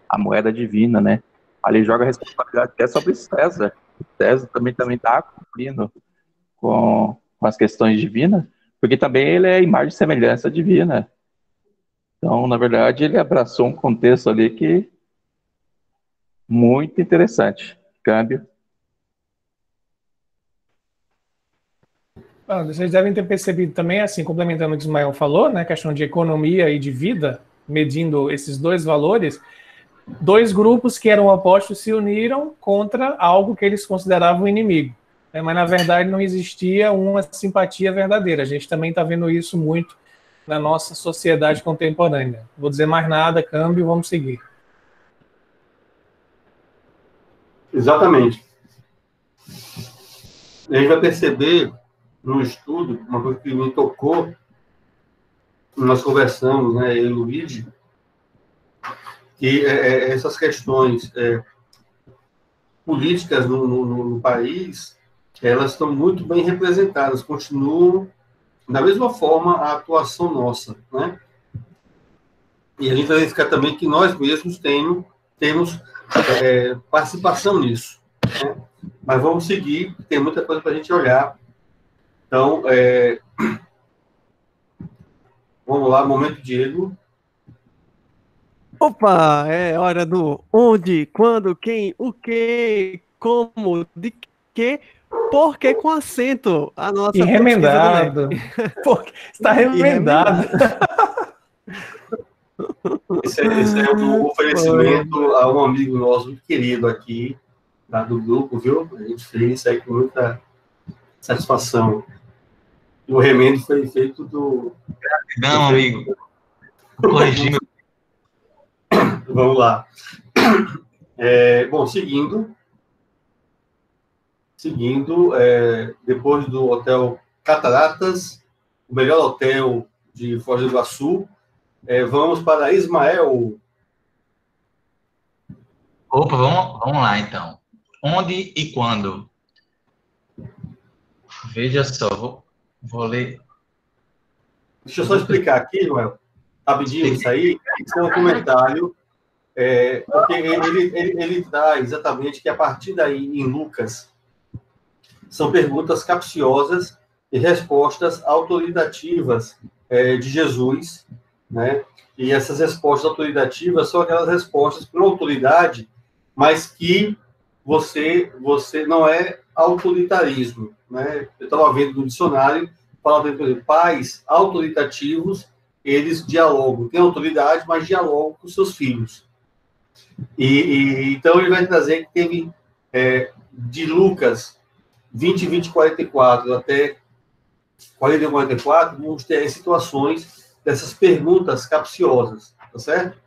a moeda divina, né, ali joga a responsabilidade até sobre César. César também está cumprindo com as questões divinas, porque também ele é imagem e semelhança divina. Então, na verdade, ele abraçou um contexto ali que muito interessante. Câmbio. Vocês devem ter percebido também, assim, complementando o que o Ismael falou, né, questão de economia e de vida, medindo esses dois valores, dois grupos que eram opostos se uniram contra algo que eles consideravam inimigo. Mas, na verdade, não existia uma simpatia verdadeira. A gente também está vendo isso muito na nossa sociedade contemporânea. Vou dizer mais nada, câmbio, vamos seguir. Exatamente. A gente vai perceber no estudo, uma coisa que me tocou, nós conversamos, né, eu e o Luigi, que essas questões políticas no país, elas estão muito bem representadas, continuam da mesma forma a atuação nossa, né? E a gente vai verificar também que nós mesmos temos participação nisso, né? Mas vamos seguir, tem muita coisa para a gente olhar. Então, vamos lá, momento Diego. Opa, é hora do onde, quando, quem, o que, como, de que, por que com acento. A nossa e remendado. Está remendado. Esse é um oferecimento a um amigo nosso muito querido aqui, tá, do grupo, viu? A gente fez isso aí com muita satisfação. E o remendo foi feito do... Gratidão, amigo. Corrigindo. Vamos lá. Bom, seguindo, depois do Hotel Cataratas, o melhor hotel de Foz do Iguaçu, vamos para Ismael. Opa, vamos lá, então. Onde e quando? Veja só, vou ler. Deixa eu só explicar aqui, Joel, rapidinho isso aí. Isso é um comentário, porque ele traz exatamente que a partir daí, em Lucas, são perguntas capciosas e respostas autoritativas de Jesus, né? E essas respostas autoritativas são aquelas respostas por autoridade, mas que você não é autoritarismo, né? Eu estava vendo no dicionário, falava, por exemplo, pais autoritativos, eles dialogam, têm autoridade, mas dialogam com seus filhos. Então ele vai trazer que teve de Lucas 20, 44 até 41, 44, vamos ter situações dessas perguntas capciosas, tá certo?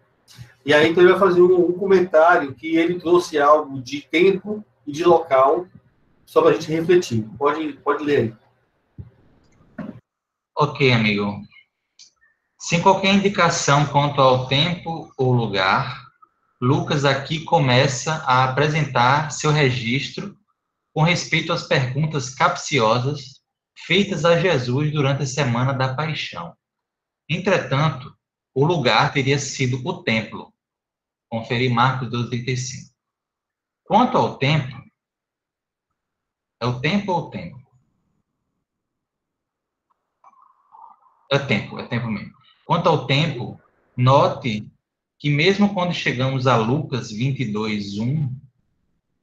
E aí, então, ele vai fazer um comentário que ele trouxe algo de tempo e de local, só para a gente refletir. Pode ler aí. Ok, amigo. Sem qualquer indicação quanto ao tempo ou lugar, Lucas aqui começa a apresentar seu registro com respeito às perguntas capciosas feitas a Jesus durante a semana da paixão. Entretanto, o lugar teria sido o templo. Conferir Marcos 12:35. Quanto ao tempo, é o tempo ou o tempo? É tempo mesmo. Quanto ao tempo, note que mesmo quando chegamos a Lucas 22:1,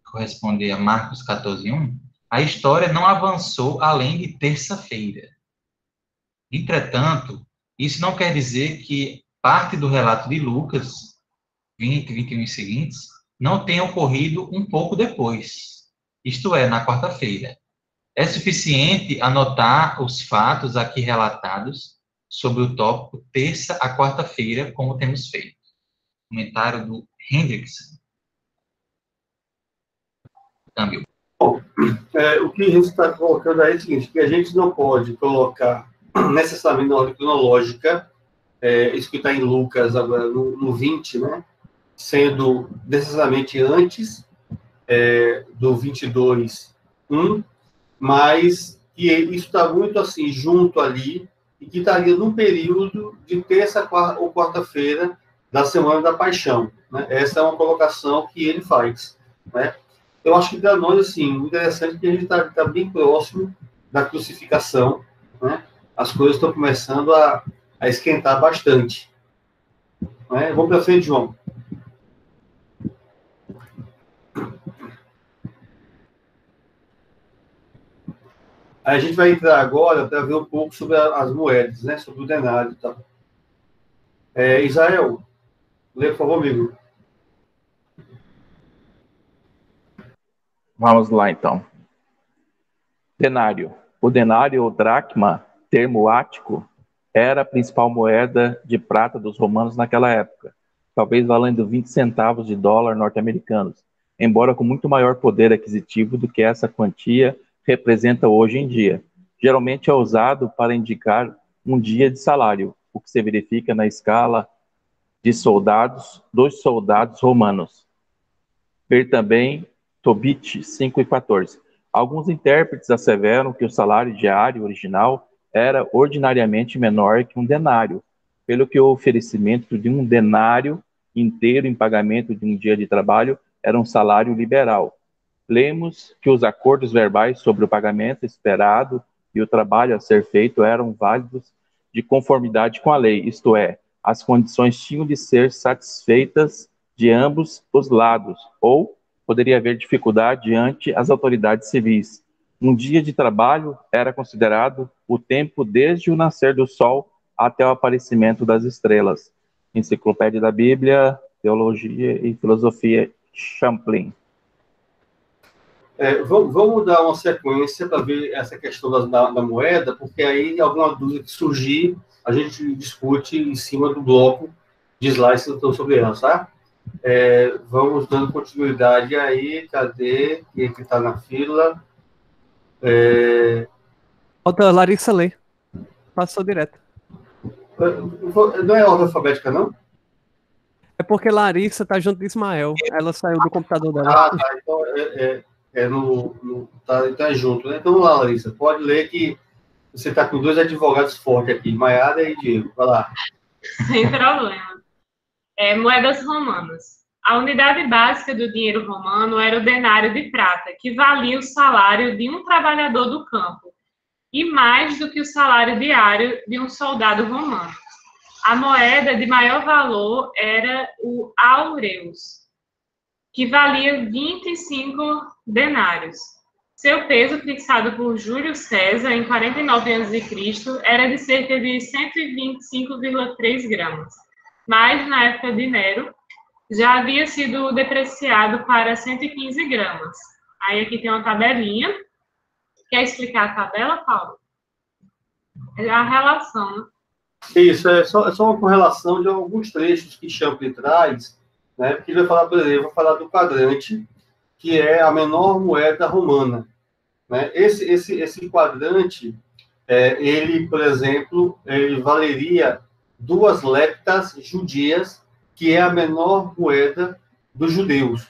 corresponde a Marcos 14:1, a história não avançou além de terça-feira. Entretanto, isso não quer dizer que parte do relato de Lucas 20, 21 e seguintes não tenha ocorrido um pouco depois, isto é, na quarta-feira. É suficiente anotar os fatos aqui relatados sobre o tópico terça a quarta-feira, como temos feito. Comentário do Hendrickson. Câmbio. Bom, o que a gente está colocando aí é o seguinte, que a gente não pode colocar necessariamente na ordem cronológica, isso que está em Lucas agora no 20, né? Sendo necessariamente antes do 22:1, mas que isso está muito assim, junto ali, e que estaria num período de terça ou quarta-feira da Semana da Paixão. Né? Essa é uma colocação que ele faz. Né? Eu acho que para nós, assim, o interessante é que a gente está bem próximo da crucificação. Né? As coisas estão começando a esquentar bastante. Né? Vamos para frente, João. A gente vai entrar agora para ver um pouco sobre as moedas, né? Sobre o denário. Tá? Israel, lê, por favor, amigo. Vamos lá, então. Denário. O denário ou dracma, termo ático, era a principal moeda de prata dos romanos naquela época, talvez valendo 20 centavos de dólar norte-americanos, embora com muito maior poder aquisitivo do que essa quantia representa hoje em dia. Geralmente é usado para indicar um dia de salário, o que se verifica na escala de soldados dos soldados romanos. Ver também Tobit 5:14. Alguns intérpretes asseveram que o salário diário original era ordinariamente menor que um denário, pelo que o oferecimento de um denário inteiro em pagamento de um dia de trabalho era um salário liberal. Lemos que os acordos verbais sobre o pagamento esperado e o trabalho a ser feito eram válidos de conformidade com a lei, isto é, as condições tinham de ser satisfeitas de ambos os lados, ou poderia haver dificuldade diante as autoridades civis. Um dia de trabalho era considerado o tempo desde o nascer do sol até o aparecimento das estrelas. Enciclopédia da Bíblia, Teologia e Filosofia, Champlin. Vamos dar uma sequência para ver essa questão da moeda, porque aí alguma dúvida que surgir, a gente discute em cima do bloco de slides que estão sobre ela, tá? Vamos dando continuidade aí. Cadê? Quem que está na fila? Falta Larissa ler. Passou direto. Não é ordem alfabética, não? É porque Larissa tá junto de Ismael. Ela saiu do computador dela. Ah, tá. Então tá junto, né? Então vamos lá, Larissa. Pode ler que você está com dois advogados fortes aqui, Maiara e Diego. Vai lá. Sem problema. Moedas romanas. A unidade básica do dinheiro romano era o denário de prata, que valia o salário de um trabalhador do campo, e mais do que o salário diário de um soldado romano. A moeda de maior valor era o aureus, que valia 25 denários. Seu peso, fixado por Júlio César em 49 a.C., era de cerca de 125,3 gramas. Mas, na época de Nero, já havia sido depreciado para 115 gramas. Aí aqui tem uma tabelinha. Quer explicar a tabela, Paulo? É a relação, né? Isso, é só uma correlação de alguns trechos que Champlin traz, né? Porque ele vai falar, por exemplo, vai falar do quadrante, que é a menor moeda romana. Né? Esse quadrante, ele, por exemplo, ele valeria 2 leptas judias, que é a menor moeda dos judeus,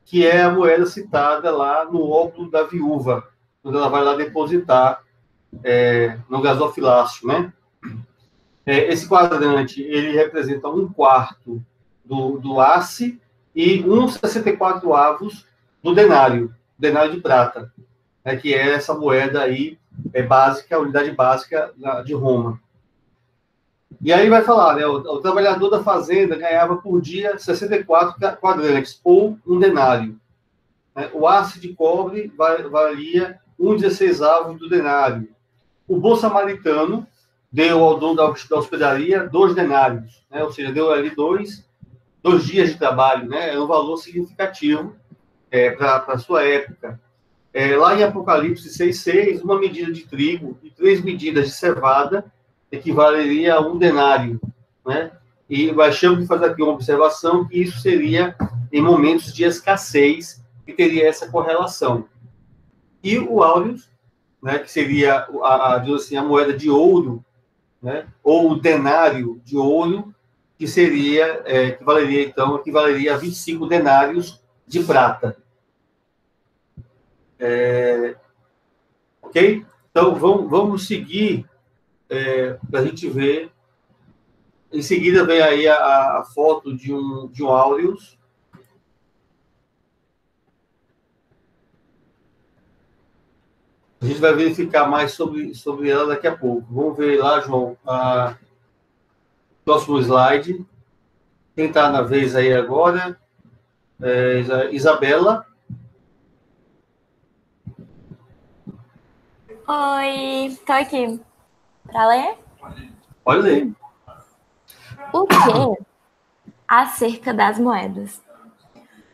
que é a moeda citada lá no óculo da viúva, quando ela vai lá depositar no gasofilácio, né? Esse quadrante, ele representa 1/4 do asse e 1,64 do denário de prata, que é essa moeda aí básica, a unidade básica de Roma. E aí vai falar, né, o trabalhador da fazenda ganhava por dia 64 quadrantes, ou um denário. O asse de cobre valia 1/16 do denário. O bom samaritano deu ao dono da hospedaria 2 denários, né, ou seja, deu ali 2 dias de trabalho, né, é um valor significativo para a sua época. Lá em Apocalipse 6,6, uma medida de trigo e 3 medidas de cevada equivaleria a 1 denário, né? E Baixamos de fazer aqui uma observação que isso seria em momentos de escassez, que teria essa correlação. E o áureos, né, que seria a moeda de ouro, né, ou o denário de ouro, que seria, equivaleria a 25 denários de prata. Ok? Então, vamos seguir para a gente ver. Em seguida, vem aí a foto de um áureos. A gente vai verificar mais sobre ela daqui a pouco. Vamos ver lá, João, próximo slide. Quem está na vez aí agora? Isabela. Oi, tô aqui. Para ler? Pode ler. O que acerca das moedas?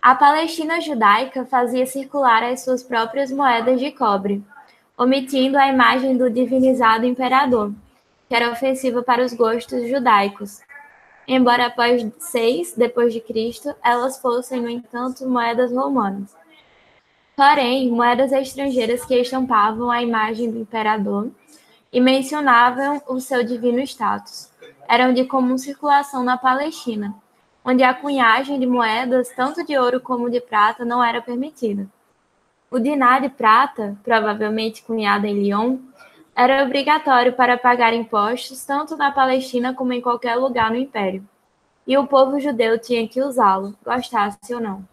A Palestina judaica fazia circular as suas próprias moedas de cobre, omitindo a imagem do divinizado imperador, que era ofensiva para os gostos judaicos. Embora após 6 depois de Cristo, elas fossem, no entanto, moedas romanas. Porém, moedas estrangeiras que estampavam a imagem do imperador e mencionavam o seu divino status eram de comum circulação na Palestina, onde a cunhagem de moedas, tanto de ouro como de prata, não era permitida. O dinar de prata, provavelmente cunhado em Lyon, era obrigatório para pagar impostos tanto na Palestina como em qualquer lugar no Império, e o povo judeu tinha que usá-lo, gostasse ou não.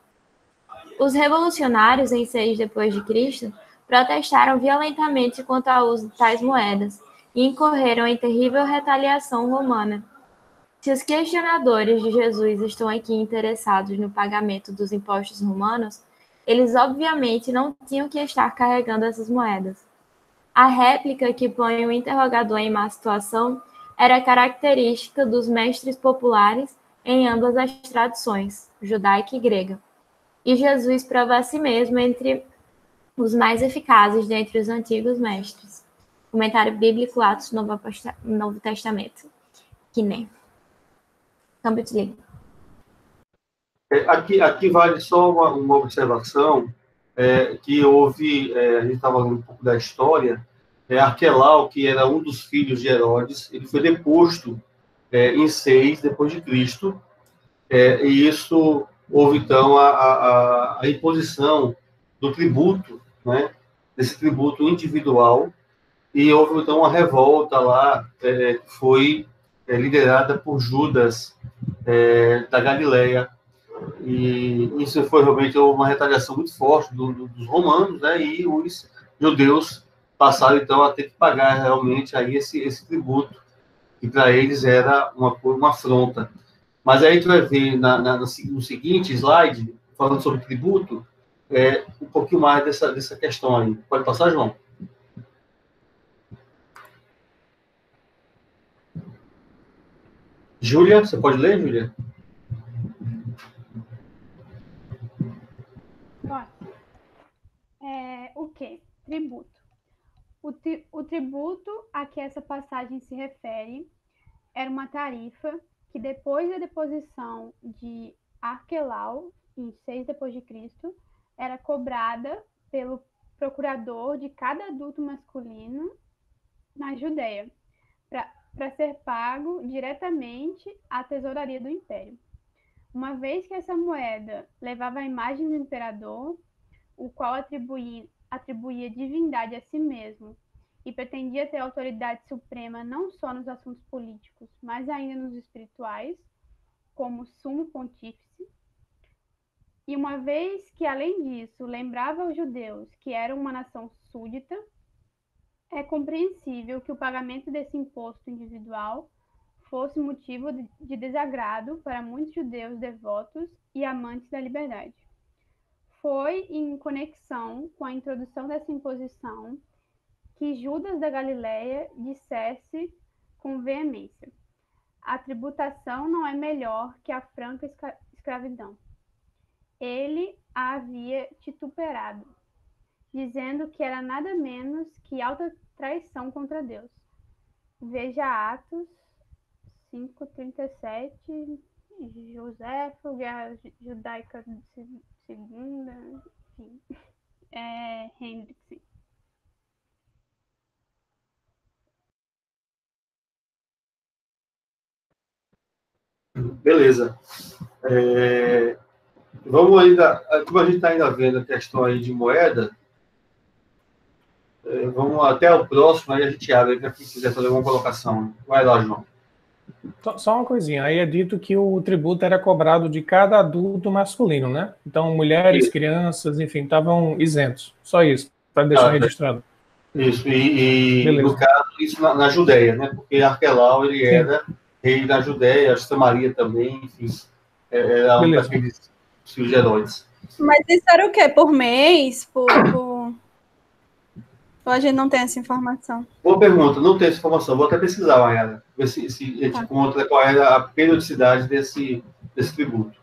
Os revolucionários, em 6 depois de Cristo, protestaram violentamente quanto ao uso de tais moedas e incorreram em terrível retaliação romana. Se os questionadores de Jesus estão aqui interessados no pagamento dos impostos romanos, eles obviamente não tinham que estar carregando essas moedas. A réplica que põe o interrogador em má situação era característica dos mestres populares em ambas as tradições, judaica e grega. E Jesus prova a si mesmo entre os mais eficazes dentre os antigos mestres. Comentário bíblico, Atos, Novo Testamento. Que nem. Câmbio de linha. Aqui vale só uma observação, que houve, a gente estava falando um pouco da história, Arquelau, que era um dos filhos de Herodes, ele foi deposto em 6 depois de Cristo, e isso houve, então, a imposição do tributo, né, desse tributo individual, e houve, então, uma revolta lá, que foi liderada por Judas, da Galileia, e isso foi realmente uma retaliação muito forte dos romanos, né, e os judeus passaram, então, a ter que pagar realmente aí esse tributo, que para eles era uma afronta. Mas aí tu vai ver no seguinte slide, falando sobre tributo, um pouquinho mais dessa questão aí. Pode passar, João? Júlia, você pode ler, Júlia? O que? Tributo. O tributo a que essa passagem se refere era uma tarifa que, depois da deposição de Arquelau, em 6 depois de Cristo, era cobrada pelo procurador de cada adulto masculino na Judéia, ser pago diretamente à tesouraria do império. Uma vez que essa moeda levava a imagem do imperador, o qual atribuía divindade a si mesmo e pretendia ter autoridade suprema não só nos assuntos políticos, mas ainda nos espirituais, como sumo pontífice. E uma vez que, além disso, lembrava aos judeus que eram uma nação súdita, é compreensível que o pagamento desse imposto individual fosse motivo de desagrado para muitos judeus devotos e amantes da liberdade. Foi em conexão com a introdução dessa imposição que Judas da Galileia dissesse com veemência: a tributação não é melhor que a franca escravidão. Ele a havia tituperado, dizendo que era nada menos que alta traição contra Deus. Veja Atos 5:37, Joséfo, Guerra Judaica Segunda, enfim, Hendrickson. Beleza. Vamos ainda, como a gente está ainda vendo a questão aí de moeda, vamos até o próximo, aí a gente abre para quem quiser fazer alguma colocação. Vai lá, João. Só uma coisinha, aí é dito que o tributo era cobrado de cada adulto masculino, né? Então, mulheres, crianças, enfim, estavam isentos. Só isso, para deixar registrado. Isso, e no caso, isso na Judéia, né? Porque Arquelau, ele era rei da Judéia, Samaria também, enfim, era um daqueles filhos heróis. Mas isso era o quê? Por mês? Ou a gente não tem essa informação? Boa pergunta, não tem essa informação. Vou até pesquisar, Mayara, ver se a gente encontra qual era a periodicidade desse tributo.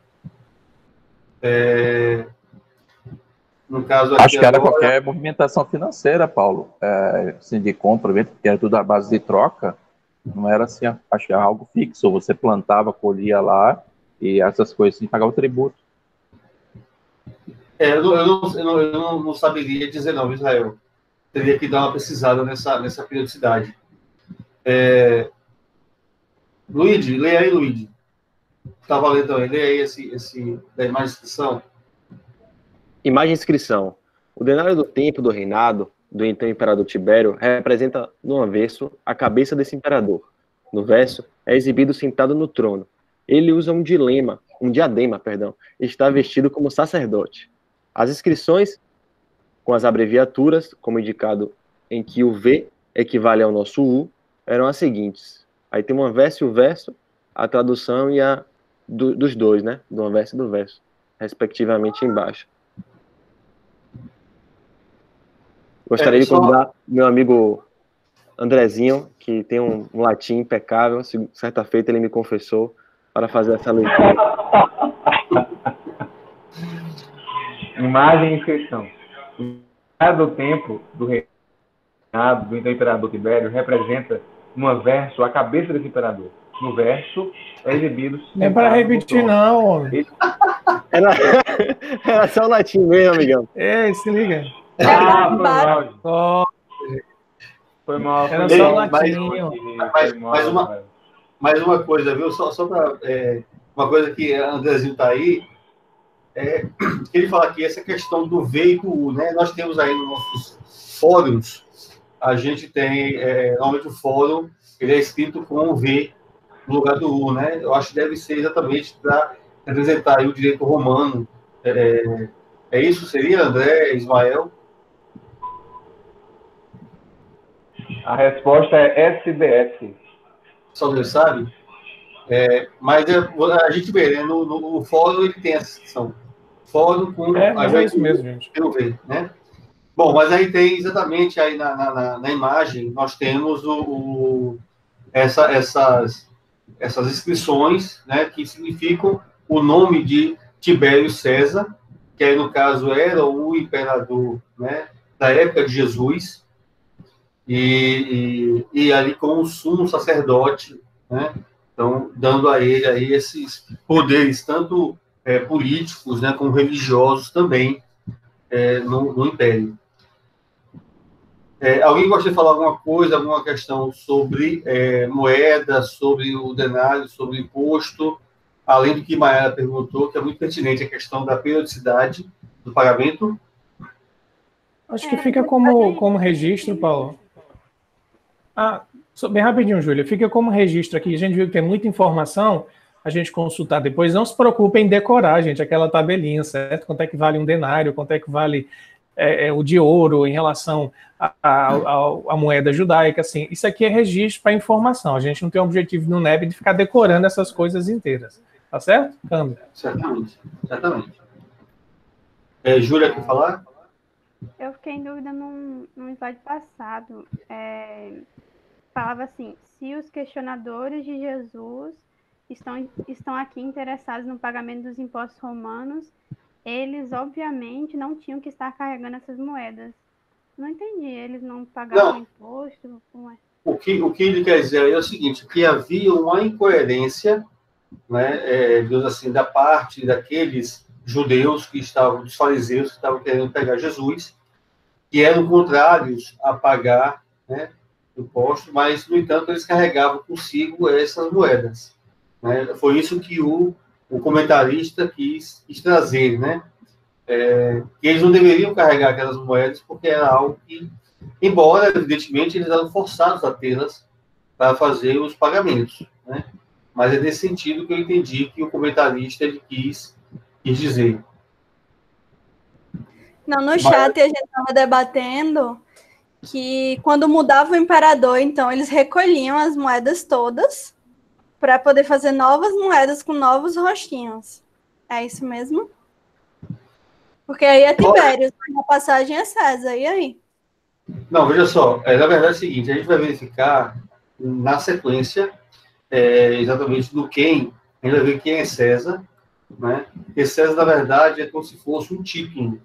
No caso aqui acho que era qualquer movimentação financeira, Paulo, assim, de compra, porque era tudo à base de troca, não era assim, acho que era algo fixo, você plantava, colhia lá, e essas coisas, assim, pagava o tributo. Eu não saberia dizer não, Israel. Teria que dar uma pesquisada nessa periodicidade. Luigi, leia aí, Luigi. Está valendo também. Leia aí esse da imagem de inscrição. Imagem de inscrição. O denário do tempo do reinado do então imperador Tibério representa, no avesso, a cabeça desse imperador. No verso, é exibido sentado no trono. Ele usa um diadema, e está vestido como sacerdote. As inscrições, com as abreviaturas, como indicado em que o V equivale ao nosso U, eram as seguintes. Aí tem uma verso e o verso, a tradução e a dos dois, né? Do verso e do verso, respectivamente embaixo. Gostaria de convidar meu amigo Andrezinho, que tem um latim impecável, certa feita ele me confessou, para fazer essa leitura. Imagem e inscrição. Do tempo do reinado do então imperador Tibério representa, no verso, a cabeça desse imperador. No verso, é exibido... Não é para repetir, não, homem. Era só o latim mesmo, amigão. Se liga. Foi mal. Era só o latinho. Mais uma coisa, viu? Só para... uma coisa que o Andrezinho está aí, ele fala aqui, essa questão do V e do U, né? Nós temos aí nos nossos fóruns, a gente tem, normalmente o fórum, ele é escrito com o V no lugar do U, né? Eu acho que deve ser exatamente para representar aí o direito romano. É isso? Seria, André, Ismael? A resposta é SDS. Só Deus sabe? Mas a gente vê, né? No fórum ele tem essa seção. Fórum com... é isso mesmo, gente. Pelo V, né? Bom, mas aí tem exatamente aí na imagem, nós temos essas inscrições, né, que significam o nome de Tibério César, que aí, no caso, era o imperador, né, da época de Jesus, e ali com o sumo sacerdote, né, então, dando a ele aí esses poderes, tanto políticos, né, como religiosos também, no Império. Alguém gosta de falar alguma coisa, alguma questão sobre moeda, sobre o denário, sobre imposto, além do que Maera perguntou, que é muito pertinente a questão da periodicidade do pagamento? Acho que fica como registro, Paulo. Bem rapidinho, Júlia. Fica como registro aqui. A gente viu que tem muita informação, a gente consultar depois. Não se preocupe em decorar, gente, aquela tabelinha, certo? Quanto é que vale um denário, quanto é que vale o de ouro em relação à moeda judaica, assim. Isso aqui é registro para informação. A gente não tem o objetivo no NEB de ficar decorando essas coisas inteiras. Tá certo? Câmbio. Certamente. Júlia, quer falar? Eu fiquei em dúvida no slide passado. Falava assim, se os questionadores de Jesus estão aqui interessados no pagamento dos impostos romanos, eles, obviamente, não tinham que estar carregando essas moedas. Não entendi, eles não pagavam imposto? Como é? O que ele quer dizer aí é o seguinte, que havia uma incoerência, né, digamos assim, da parte daqueles judeus dos fariseus que estavam querendo pegar Jesus, que eram contrários a pagar, né, imposto, mas, no entanto, eles carregavam consigo essas moedas. Né? Foi isso que o comentarista quis trazer, né? Que eles não deveriam carregar aquelas moedas porque era algo que, embora, evidentemente, eles eram forçados a tê-las para fazer os pagamentos, né? Mas é nesse sentido que eu entendi que o comentarista ele quis dizer. Não, no chat a gente estava debatendo que quando mudava o imperador, então eles recolhiam as moedas todas para poder fazer novas moedas com novos rostinhos. É isso mesmo? Porque aí é Tibério, a passagem é César, e aí? Não, veja só, na verdade é o seguinte, a gente vai verificar na sequência exatamente do quem, a gente vai ver quem é César, né? Porque César, na verdade, é como se fosse um título,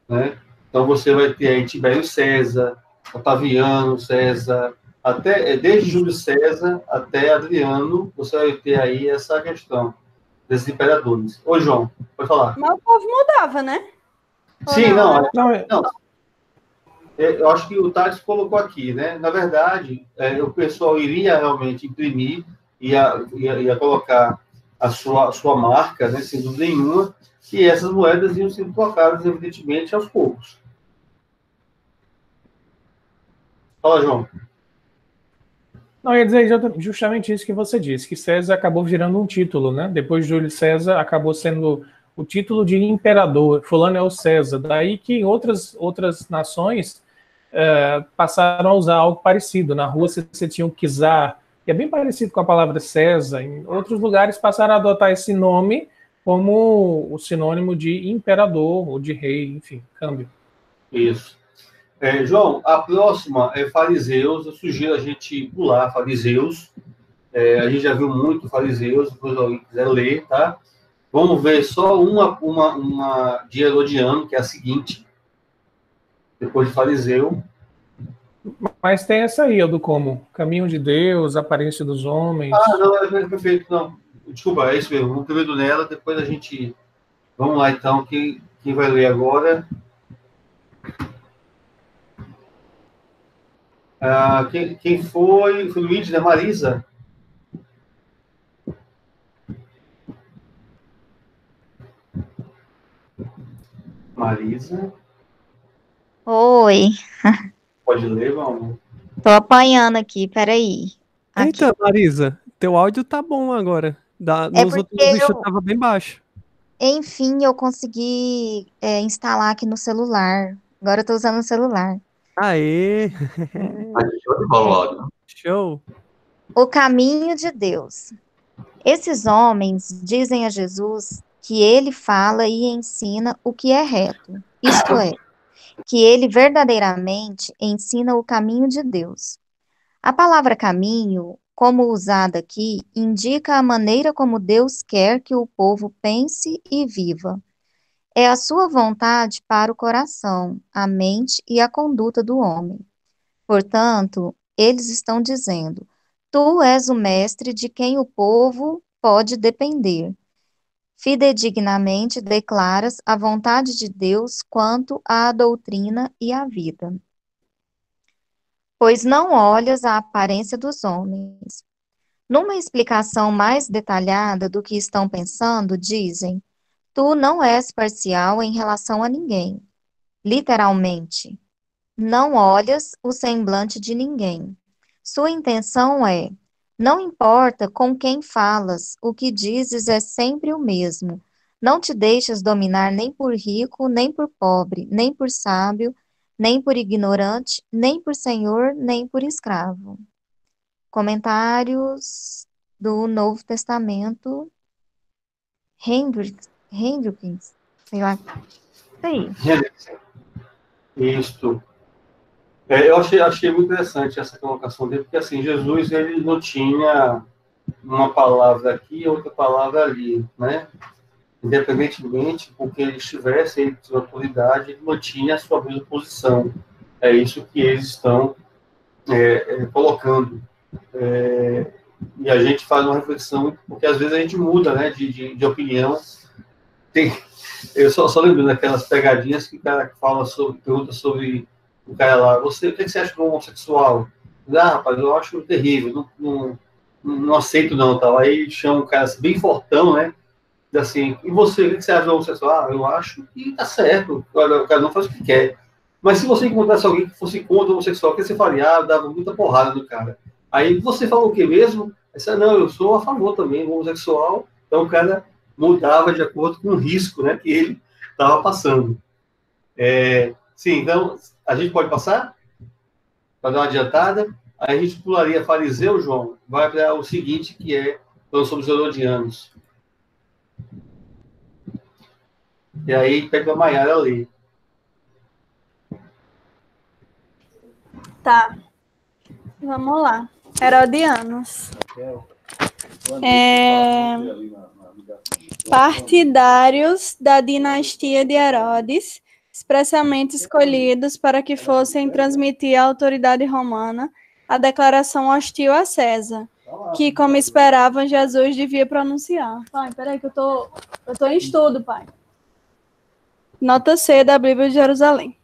né? Então você vai ter aí Tibério César, Otaviano César, desde Júlio César até Adriano, você vai ter aí essa questão desses imperadores. Ô, João, pode falar. Mas o povo mudava, né? Sim, não. Eu acho que o Tati colocou aqui, né? Na verdade, o pessoal iria realmente imprimir, ia colocar a sua marca, né, sem dúvida nenhuma, e essas moedas iam ser colocadas, evidentemente, aos poucos. Fala, João. Não, eu ia dizer justamente isso que você disse, que César acabou virando um título, né? Depois de Júlio César, acabou sendo o título de imperador. Fulano é o César. Daí que outras nações passaram a usar algo parecido. Na Rússia, você tinha o czar, que é bem parecido com a palavra César. Em outros lugares, passaram a adotar esse nome como o sinônimo de imperador ou de rei, enfim, câmbio. Isso. João, a próxima é fariseus. Eu sugiro a gente pular fariseus. A gente já viu muito fariseus, depois alguém quiser ler, tá? Vamos ver só uma de Herodiano, que é a seguinte, depois de fariseu. Mas tem essa aí, do como caminho de Deus, aparência dos homens. Não, é perfeito, não. Desculpa, é isso mesmo. Vamos primeiro nela, depois a gente... Vamos lá, então, quem vai ler agora? Quem foi? Foi Luiz, né? Marisa? Marisa? Oi. Pode ler, vamos. Tô apanhando aqui, peraí. Eita, Marisa, teu áudio tá bom agora. Nos outros vídeos tava bem baixo. Enfim, eu consegui instalar aqui no celular. Agora eu tô usando o celular. Aê! Show de bola o áudio. Show! O caminho de Deus. Esses homens dizem a Jesus que ele fala e ensina o que é reto, isto é, que ele verdadeiramente ensina o caminho de Deus. A palavra caminho, como usada aqui, indica a maneira como Deus quer que o povo pense e viva. É a sua vontade para o coração, a mente e a conduta do homem. Portanto, eles estão dizendo: tu és o mestre de quem o povo pode depender. Fidedignamente declaras a vontade de Deus quanto à doutrina e à vida. pois não olhas a aparência dos homens. Numa explicação mais detalhada do que estão pensando, dizem: tu não és parcial em relação a ninguém. Literalmente, não olhas o semblante de ninguém. Sua intenção é: não importa com quem falas, o que dizes é sempre o mesmo. Não te deixas dominar nem por rico, nem por pobre, nem por sábio, nem por ignorante, nem por senhor, nem por escravo. Comentários do Novo Testamento, Hendricks, sei lá. Aí. Isso. Eu achei muito interessante essa colocação dele, porque assim, Jesus ele não tinha uma palavra aqui e outra palavra ali, né? Independentemente com quem ele estivesse, ele tinha autoridade, ele mantinha a sua mesma posição. É isso que eles estão colocando. E a gente faz uma reflexão, porque às vezes a gente muda, né, de opinião. Eu só lembro daquelas pegadinhas que o cara pergunta sobre o cara lá, o que você acha do homossexual? Rapaz, eu acho terrível, não aceito não, tal. Aí chama um cara assim, bem fortão, né? Diz assim, e você, o que você acha do homossexual? Eu acho que tá certo, o cara não faz o que quer. Mas se você encontrasse alguém que fosse contra o homossexual, o que você faria? Dava muita porrada no cara. Aí você falou o que mesmo? Aí você, não, eu sou a favor também do homossexual. Então o cara mudava de acordo com o risco, né, que ele estava passando. Sim, então, a gente pode passar? Para dar uma adiantada? Aí a gente pularia fariseu, João, vai para o seguinte, que é, falando sobre os herodianos. E aí pega a Maiara ler. Tá. Vamos lá. Herodianos. Partidários da dinastia de Herodes, expressamente escolhidos para que fossem transmitir à autoridade romana a declaração hostil a César, que, como esperavam, Jesus devia pronunciar. Pai, peraí que eu tô em estudo, pai. Nota C da Bíblia de Jerusalém.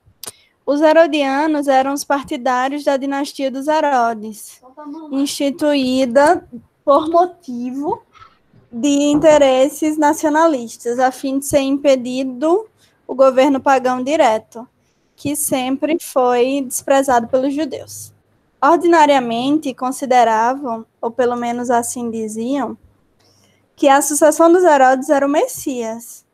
Os herodianos eram os partidários da dinastia dos Herodes, instituída por motivo de interesses nacionalistas, a fim de ser impedido o governo pagão direto, que sempre foi desprezado pelos judeus. Ordinariamente consideravam, ou pelo menos assim diziam, que a sucessão dos Herodes era o Messias.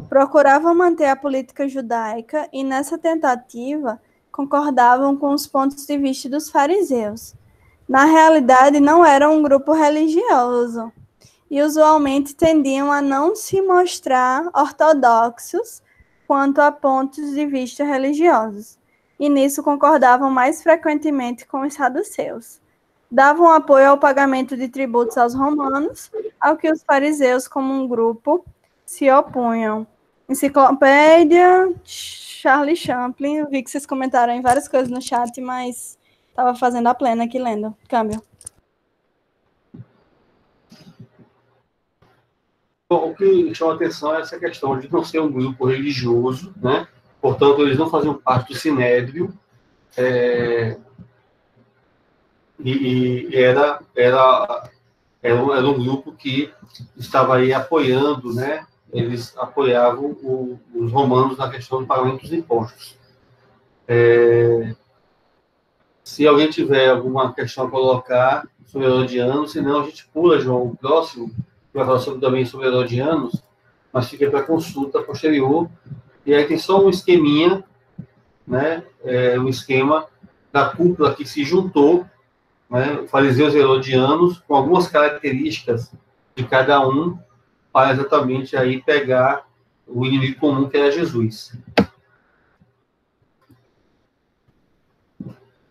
Procuravam manter a política judaica e, nessa tentativa, concordavam com os pontos de vista dos fariseus. Na realidade, não eram um grupo religioso e usualmente tendiam a não se mostrar ortodoxos quanto a pontos de vista religiosos, e nisso concordavam mais frequentemente com os saduceus. Davam apoio ao pagamento de tributos aos romanos, ao que os fariseus, como um grupo, se opunham. Enciclopédia, Charlie Chaplin. Eu vi que vocês comentaram em várias coisas no chat, mas estava fazendo a plena aqui lendo. Câmbio. Bom, o que chama atenção é essa questão de não ser um grupo religioso, né? Portanto, eles não faziam parte do Sinédrio, e era um grupo que estava aí apoiando, né? Eles apoiavam os romanos na questão do pagamento dos impostos. Se alguém tiver alguma questão a colocar sobre herodianos, senão a gente pula, João, o próximo, que vai falar também sobre herodianos, mas fica para consulta posterior. E aí tem só um esqueminha, né? Um esquema da cúpula que se juntou, né? Fariseus e herodianos, com algumas características de cada um, para exatamente aí pegar o inimigo comum que era Jesus.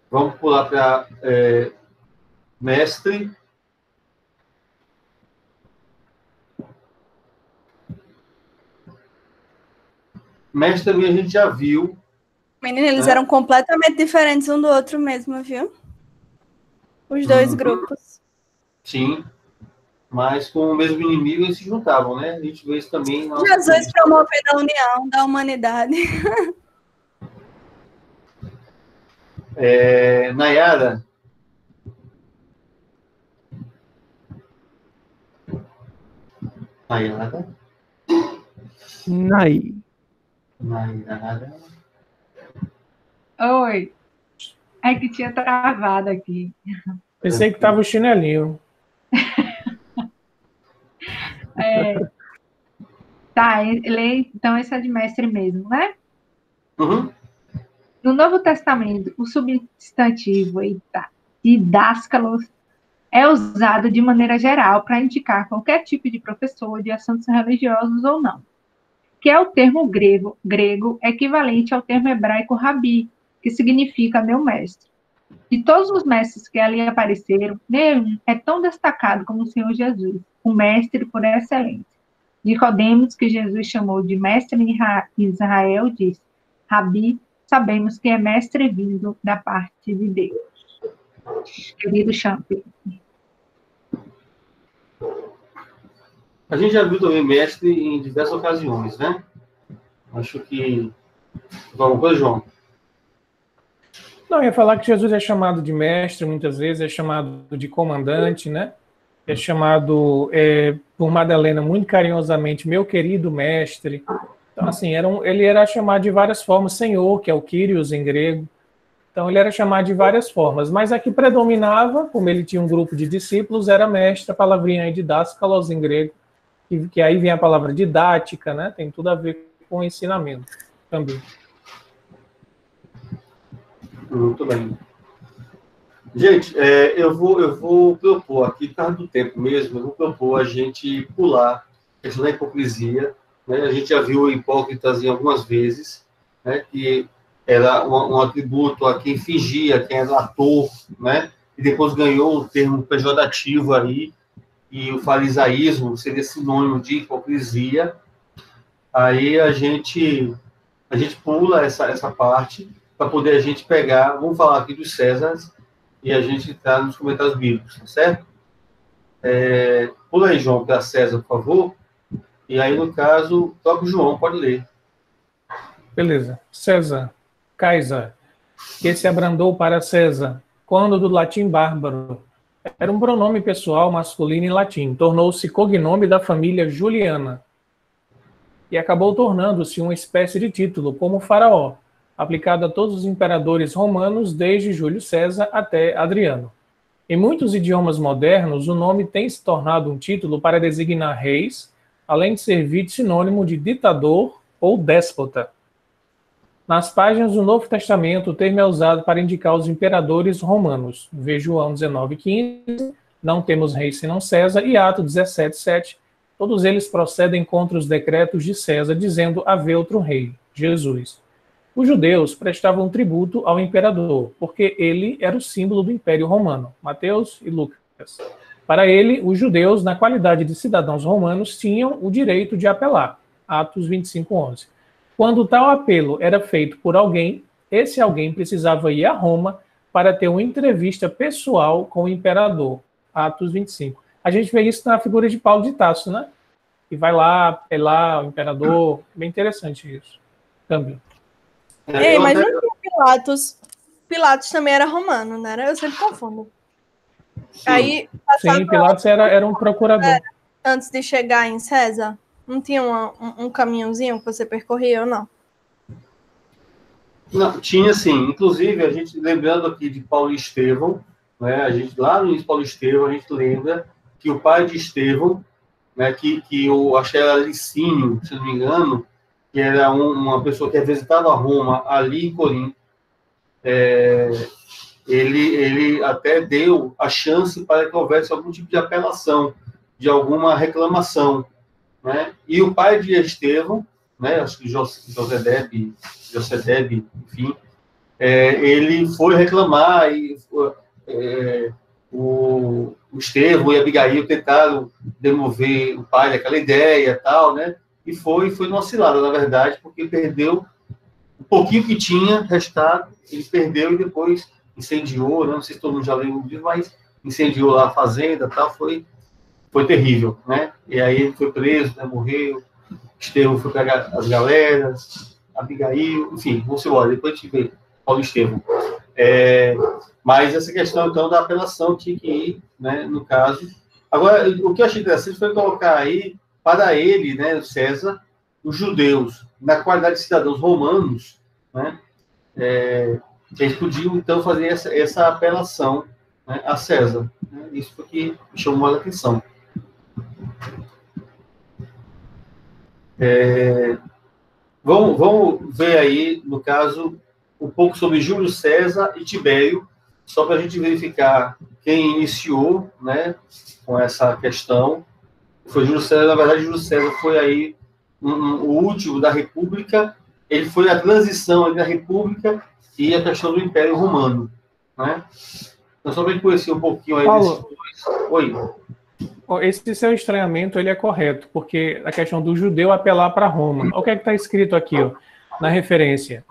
Vamos pular para mestre. Mestre também a gente já viu. Menina, eles eram completamente diferentes um do outro mesmo, viu? Os dois grupos. Sim. Mas com o mesmo inimigo eles se juntavam, né? A gente vê isso também. Jesus promovendo a união da humanidade. Nayara. Nayara. Nayara. Oi. É que tinha travado aqui. Pensei que tava o chinelinho. Tá, então esse é de mestre mesmo, né? Uhum. No Novo Testamento, o substantivo didáscalos é usado de maneira geral para indicar qualquer tipo de professor de assuntos religiosos ou não, que é o termo grego equivalente ao termo hebraico rabi, que significa meu mestre. De todos os mestres que ali apareceram, nenhum é tão destacado como o Senhor Jesus, o mestre por excelência. Nicodemos, que Jesus chamou de mestre em Israel, disse: Rabi, sabemos que é mestre vindo da parte de Deus. Querido Champion. A gente já viu também mestre em diversas ocasiões, né? Acho que... Alguma coisa, João? Não, eu ia falar que Jesus é chamado de mestre, muitas vezes é chamado de comandante, né? É chamado por Madalena muito carinhosamente, meu querido mestre. Então, assim, ele era chamado de várias formas, Senhor, que é o Kyrios em grego. Então, ele era chamado de várias formas, mas a que predominava, como ele tinha um grupo de discípulos, era mestre, a palavrinha aí didáskalos em grego, que aí vem a palavra didática, né? Tem tudo a ver com ensinamento também. Muito bem. Gente, eu vou propor aqui, por causa do tempo mesmo, eu vou propor a gente pular a questão da hipocrisia. Né? A gente já viu hipócritas em algumas vezes, né? Que era um atributo a quem fingia, quem era ator, né? E depois ganhou o termo pejorativo aí, e o farisaísmo seria sinônimo de hipocrisia. Aí a gente pula essa parte para poder a gente pegar, vamos falar aqui dos Césares, e a gente está nos comentários bíblicos, tá certo? Pula aí, João, para César, por favor. E aí, no caso, o próprio João pode ler. Beleza. César, Kaiser, que se abrandou para César, quando do latim bárbaro. Era um pronome pessoal masculino em latim. Tornou-se cognome da família Juliana. E acabou tornando-se uma espécie de título, como faraó, aplicado a todos os imperadores romanos, desde Júlio César até Adriano. Em muitos idiomas modernos, o nome tem se tornado um título para designar reis, além de servir de sinônimo de ditador ou déspota. Nas páginas do Novo Testamento, o termo é usado para indicar os imperadores romanos. Vê João 19,15, não temos rei senão César, e Atos 17,7. Todos eles procedem contra os decretos de César, dizendo haver outro rei, Jesus. Os judeus prestavam tributo ao imperador, porque ele era o símbolo do Império Romano. Mateus e Lucas. Para ele, os judeus, na qualidade de cidadãos romanos, tinham o direito de apelar. Atos 25:11. Quando tal apelo era feito por alguém, esse alguém precisava ir a Roma para ter uma entrevista pessoal com o imperador. Atos 25. A gente vê isso na figura de Paulo de Tarso, né? Que vai lá apelar o imperador. Bem interessante isso também. Ei, mas não tinha Pilatos. Pilatos também era romano, né? Eu sempre confundo. Sim. Aí, Sim, Pilatos era um procurador. Antes de chegar em César, não tinha um caminhozinho que você percorria ou não? Não, tinha sim. Inclusive, a gente, lembrando aqui de Paulo e Estevão, né, a gente, lá no início de Paulo e Estevão, a gente lembra que o pai de Estevão, né, que eu achei era Licínio, se não me engano, que era uma pessoa que visitava Roma, ali em Corinto, ele até deu a chance para que houvesse algum tipo de apelação, de alguma reclamação, né? E o pai de Estevão, né, acho que José Debe, enfim, ele foi reclamar e o Estevão e Abigail tentaram demover o pai daquela ideia, tal, né? E foi numa cilada, na verdade, porque perdeu o pouquinho que tinha restado, ele perdeu e depois incendiou, né? Não sei se todo mundo já leu o livro, mas incendiou lá a fazenda, tal, foi terrível, né? E aí ele foi preso, né? Morreu, Estevão foi pegar as galeras, Abigail, enfim, vamos embora, depois a gente vê Paulo e Estevão. Mas essa questão, então, da apelação tinha que ir, né, no caso. Agora, o que eu achei interessante foi colocar aí, para ele, né, César, os judeus, na qualidade de cidadãos romanos, né, eles podiam, então, fazer essa apelação, né, a César. Né? Isso foi que me chamou a atenção. Vamos ver aí, no caso, um pouco sobre Júlio César e Tibério, só para a gente verificar quem iniciou, né, com essa questão. Foi Júlio César. Na verdade, Júlio César foi aí o último da República. Ele foi a transição ali da República e a questão do Império Romano, né? Então, só para a gente conhecer um pouquinho aí desses dois. Oi. Esse seu estranhamento ele é correto, porque a questão do judeu apelar para Roma. Olha o que é que está escrito aqui, ó, na referência.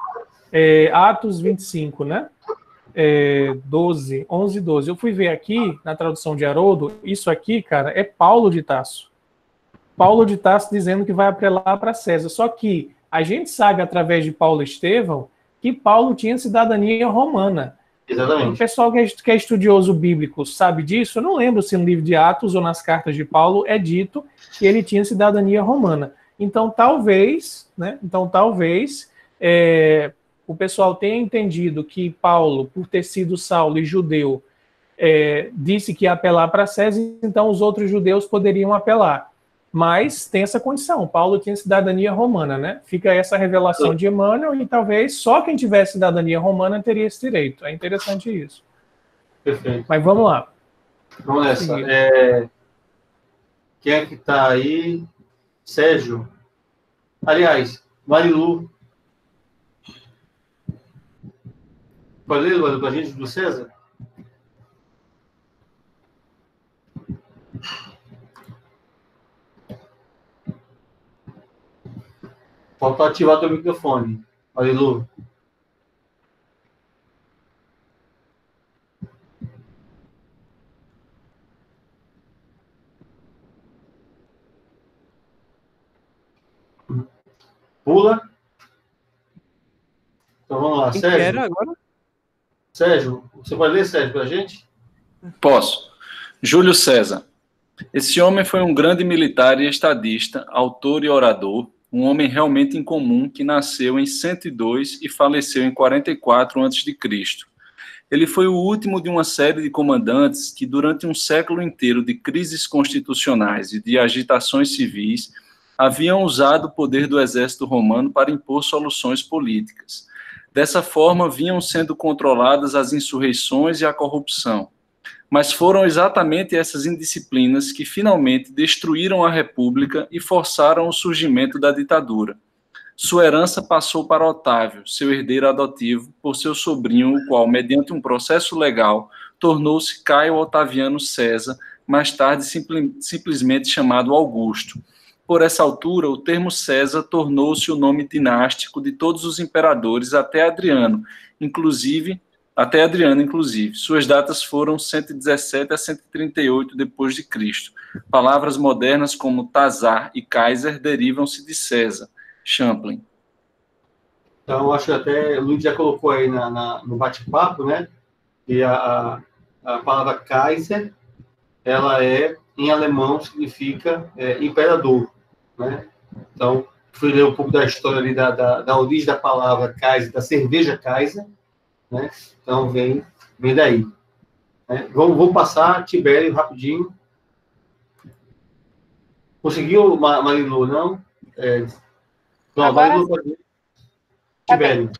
Atos 25, né? 11, 12. Eu fui ver aqui, na tradução de Haroldo, isso aqui, cara, é Paulo de Tarso. Paulo de Tarso dizendo que vai apelar para César. Só que a gente sabe, através de Paulo Estevão, que Paulo tinha cidadania romana. Exatamente. O pessoal que é estudioso bíblico sabe disso. Eu não lembro se no livro de Atos ou nas cartas de Paulo é dito que ele tinha cidadania romana. Então, talvez, né? O pessoal tenha entendido que Paulo, por ter sido Saulo e judeu, disse que ia apelar para César, então os outros judeus poderiam apelar. Mas tem essa condição, Paulo tinha cidadania romana, né? Fica essa revelação de Emmanuel e talvez só quem tivesse cidadania romana teria esse direito. É interessante isso. Perfeito. Mas vamos lá. Vamos nessa. Quem é que está aí? Sérgio. Aliás, Marilu. Pode ler, Marilu, para a gente, do César? Falta ativar teu microfone. Marilu. Pula. Então vamos lá, Quem Sérgio. era agora? Sérgio, você pode ler, Sérgio, para a gente? Posso. Júlio César. Esse homem foi um grande militar e estadista, autor e orador, um homem realmente incomum que nasceu em 102 e faleceu em 44 a.C. Ele foi o último de uma série de comandantes que, durante um século inteiro de crises constitucionais e de agitações civis, haviam usado o poder do exército romano para impor soluções políticas. Dessa forma, vinham sendo controladas as insurreições e a corrupção. Mas foram exatamente essas indisciplinas que finalmente destruíram a República e forçaram o surgimento da ditadura. Sua herança passou para Otávio, seu herdeiro adotivo, por seu sobrinho, o qual, mediante um processo legal, tornou-se Caio Otaviano César, mais tarde simplesmente chamado Augusto. Por essa altura, o termo César tornou-se o nome dinástico de todos os imperadores até Adriano, inclusive. Suas datas foram 117 a 138 depois de Cristo. Palavras modernas como Tazar e Kaiser derivam-se de César. Champlain. Então, acho que até o Luiz já colocou aí no bate-papo, né? Que a palavra Kaiser, ela em alemão, significa imperador, né? Então, fui ler um pouco da história ali da origem da palavra Kaiser, da cerveja Kaiser, né? Então, vem daí. Né? Vamos passar Tibério rapidinho. Conseguiu, Marilu, não? Agora, Tibério.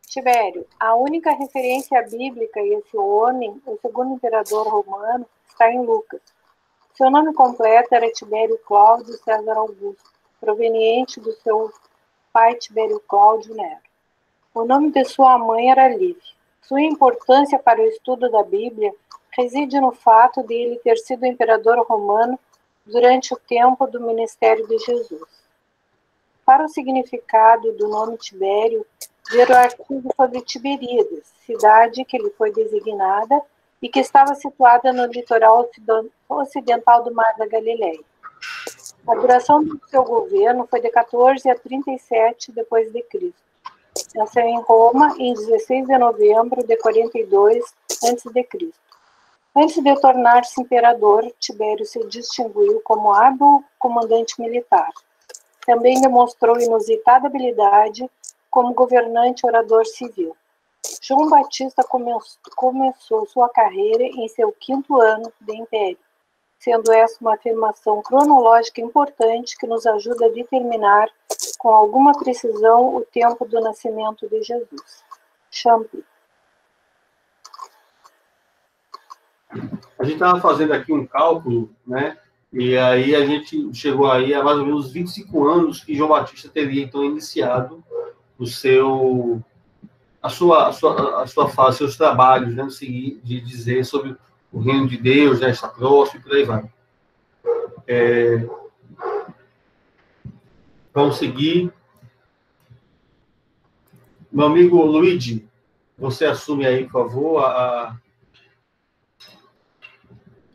Tibério, a única referência bíblica a esse homem, o segundo imperador romano, está em Lucas. Seu nome completo era Tibério Cláudio César Augusto, proveniente do seu pai Tibério Cláudio Nero. O nome de sua mãe era Lívia. Sua importância para o estudo da Bíblia reside no fato de ele ter sido imperador romano durante o tempo do ministério de Jesus. Para o significado do nome Tibério, ver o artigo sobre Tiberíades, cidade que lhe foi designada e que estava situada no litoral ocidental do Mar da Galileia. A duração do seu governo foi de 14 a 37 depois de Cristo. Nasceu em Roma em 16 de novembro de 42 a.C. Antes de tornar-se imperador, Tibério se distinguiu como hábil comandante militar. Também demonstrou inusitada habilidade como governante e orador civil. João Batista começou sua carreira em seu 5º ano de império, sendo essa uma afirmação cronológica importante que nos ajuda a determinar com alguma precisão o tempo do nascimento de Jesus. Champlin. A gente estava fazendo aqui um cálculo, né? E aí a gente chegou aí a mais ou menos 25 anos que João Batista teria então iniciado a sua fase, seus trabalhos, né? De dizer sobre o reino de Deus, né? Está próximo e por aí vai. Vamos seguir. Meu amigo Luigi, você assume aí, por favor,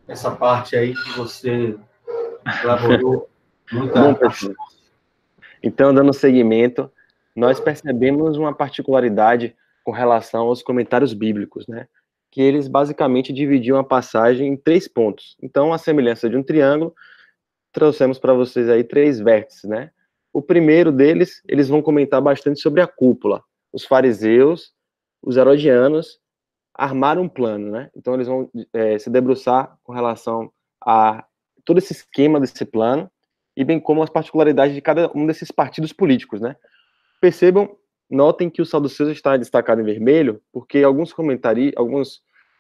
essa parte aí que você elaborou muita. Bom, pessoal. Então, dando seguimento, nós percebemos uma particularidade com relação aos comentários bíblicos, né? Que eles basicamente dividiam a passagem em 3 pontos. Então, a semelhança de um triângulo, trouxemos para vocês aí 3 vértices, né? O primeiro deles, eles vão comentar bastante sobre a cúpula. Os fariseus, os herodianos, armaram um plano, né? Então, eles vão se debruçar com relação a todo esse esquema desse plano, e bem como as particularidades de cada um desses partidos políticos, né? Percebam, notem que o saduceus está destacado em vermelho, porque alguns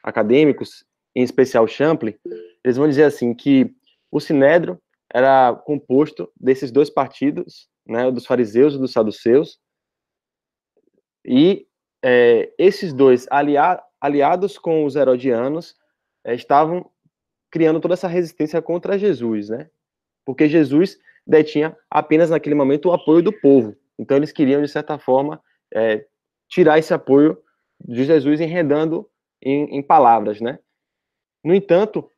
acadêmicos, em especial Champlin, eles vão dizer assim, que o Sinédrio era composto desses 2 partidos, né, dos fariseus e dos saduceus, e esses 2 aliados com os herodianos estavam criando toda essa resistência contra Jesus, né? Porque Jesus detinha apenas naquele momento o apoio do povo. Então eles queriam, de certa forma, tirar esse apoio de Jesus enredando em palavras, né? No entanto,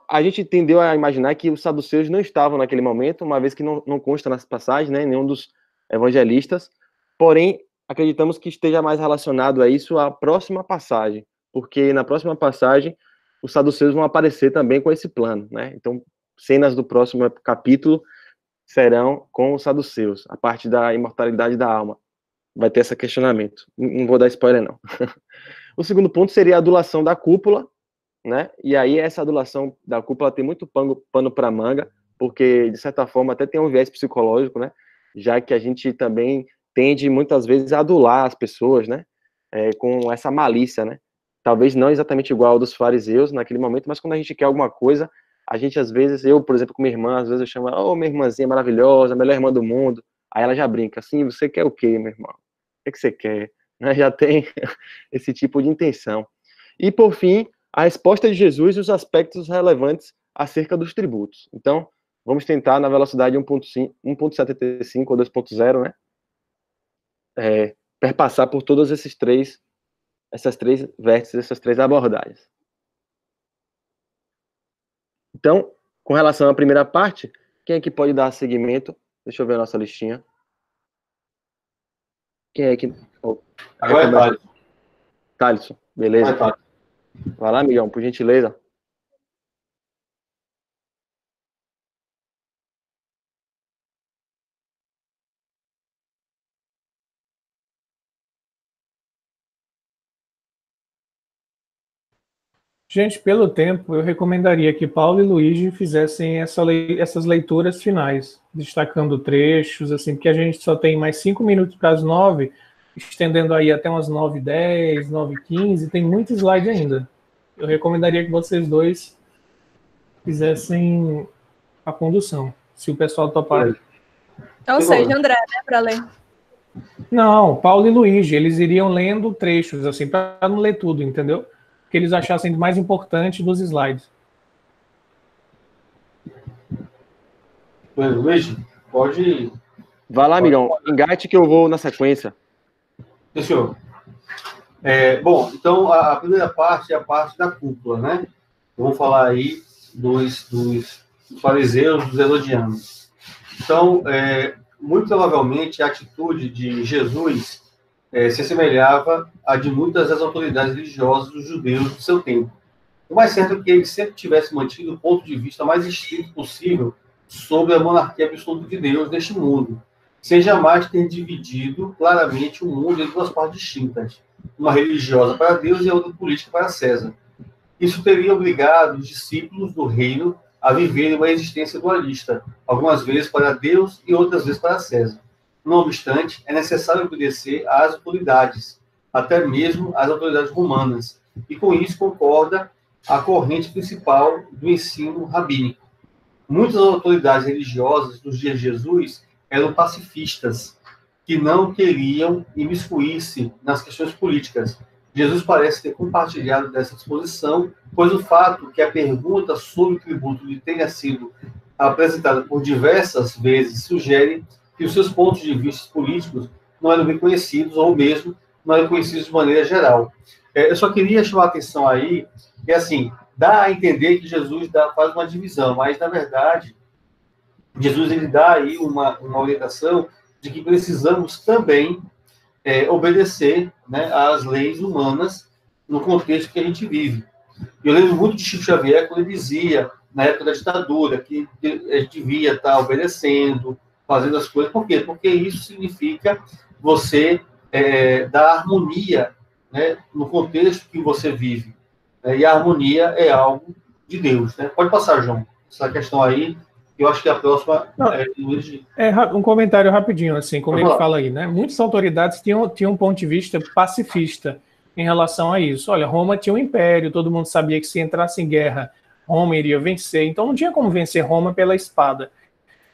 a gente tendeu a imaginar que os saduceus não estavam naquele momento, uma vez que não consta nas passagens, né, nenhum dos evangelistas, porém, acreditamos que esteja mais relacionado a isso a próxima passagem, porque na próxima passagem os saduceus vão aparecer também com esse plano, né? Então, cenas do próximo capítulo serão com os saduceus, a parte da imortalidade da alma. Vai ter esse questionamento. Não vou dar spoiler, não. O segundo ponto seria a adulação da cúpula, né? E aí essa adulação da cúpula tem muito pano para manga, porque, de certa forma, até tem um viés psicológico, né? Já que a gente também tende, muitas vezes, a adular as pessoas, né? Com essa malícia, né? Talvez não exatamente igual ao dos fariseus naquele momento, mas quando a gente quer alguma coisa, a gente, às vezes, eu, por exemplo, com minha irmã, às vezes eu chamo ela, minha irmãzinha maravilhosa, melhor irmã do mundo. Aí ela já brinca, assim, você quer o quê, meu irmão? O que você quer? Né? Já tem esse tipo de intenção. E, por fim, a resposta de Jesus e os aspectos relevantes acerca dos tributos. Então, vamos tentar na velocidade 1.75 ou 2.0, né? Perpassar por todas essas três vértices, essas 3 abordagens. Então, com relação à primeira parte, quem é que pode dar seguimento? Deixa eu ver a nossa listinha. Quem é que... Agora é Thaleson. Thaleson, beleza. Vai lá, amigão, por gentileza. Gente, pelo tempo, eu recomendaria que Paulo e Luigi fizessem essas leituras finais, destacando trechos, assim, porque a gente só tem mais 5 minutos para as 9, estendendo aí até umas 9h10, 9h15, tem muito slide ainda. Eu recomendaria que vocês 2 fizessem a condução, se o pessoal topar. Ou seja, André, né, para ler. Não, Paulo e Luigi, eles iriam lendo trechos, assim, para não ler tudo, entendeu? Que eles achassem mais importante dos slides. Luigi, pode... Vai lá, amigão. Engate que eu vou na sequência. Senhor. Bom, então, a primeira parte é a parte da cúpula, né? Vamos falar aí dos fariseus, dos herodianos. Então, muito provavelmente a atitude de Jesus se assemelhava à de muitas das autoridades religiosas dos judeus do seu tempo. O mais certo é que ele sempre tivesse mantido o ponto de vista mais estrito possível sobre a monarquia absoluta de Deus neste mundo, sem jamais ter dividido claramente o mundo em duas partes distintas, uma religiosa para Deus e a outra política para César. Isso teria obrigado os discípulos do reino a viverem uma existência dualista, algumas vezes para Deus e outras vezes para César. Não obstante, é necessário obedecer às autoridades, até mesmo às autoridades romanas, e com isso concorda a corrente principal do ensino rabínico. Muitas autoridades religiosas dos dias de Jesus eram pacifistas, que não queriam imiscuir-se nas questões políticas. Jesus parece ter compartilhado dessa disposição, pois o fato que a pergunta sobre o tributo lhe tenha sido apresentada por diversas vezes sugere que os seus pontos de vista políticos não eram reconhecidos, ou mesmo não eram conhecidos de maneira geral. Eu só queria chamar a atenção aí, que assim, dá a entender que Jesus faz uma divisão, mas, na verdade, Jesus ele dá aí uma orientação de que precisamos também obedecer, né, às leis humanas no contexto que a gente vive. Eu lembro muito de Chico Xavier quando ele dizia, na época da ditadura, que a gente devia estar obedecendo, fazendo as coisas. Por quê? Porque isso significa você dar harmonia, né, no contexto que você vive. E a harmonia é algo de Deus. Né? Pode passar, João, essa questão aí. Eu acho que a próxima... um comentário rapidinho, assim, como ele fala aí, né? Muitas autoridades tinham um ponto de vista pacifista em relação a isso. Olha, Roma tinha um império, todo mundo sabia que se entrasse em guerra, Roma iria vencer, então não tinha como vencer Roma pela espada.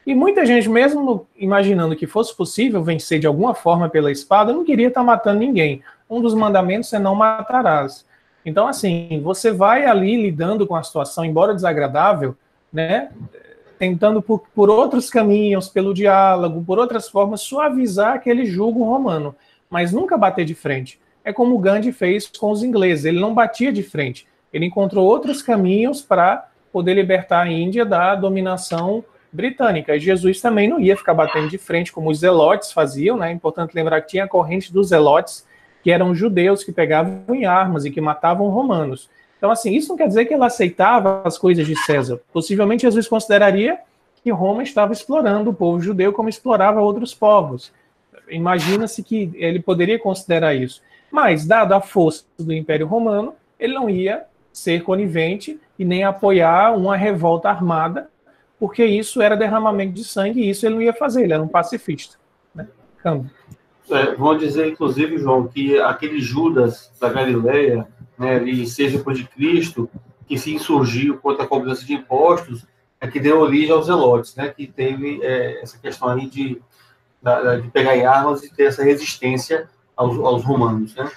E muita gente, mesmo imaginando que fosse possível vencer de alguma forma pela espada, não queria estar matando ninguém. Um dos mandamentos é não matarás. Então, assim, você vai ali lidando com a situação, embora desagradável, né? Tentando por outros caminhos, pelo diálogo, por outras formas, suavizar aquele jugo romano, mas nunca bater de frente. É como o Gandhi fez com os ingleses, ele não batia de frente, ele encontrou outros caminhos para poder libertar a Índia da dominação britânica. E Jesus também não ia ficar batendo de frente, como os zelotes faziam, né? É importante lembrar que tinha a corrente dos zelotes, que eram judeus que pegavam em armas e que matavam romanos. Então, assim, isso não quer dizer que ele aceitava as coisas de César. Possivelmente, Jesus consideraria que Roma estava explorando o povo judeu como explorava outros povos. Imagina-se que ele poderia considerar isso. Mas, dado a força do Império Romano, ele não ia ser conivente e nem apoiar uma revolta armada, porque isso era derramamento de sangue e isso ele não ia fazer, ele era um pacifista. Né? Vão dizer, inclusive, João, que aquele Judas da Galileia, né, ali, seja depois de Cristo, que se insurgiu contra a cobrança de impostos, que deu origem aos zelotes, né, que teve essa questão aí de pegar em armas e ter essa resistência aos romanos, né?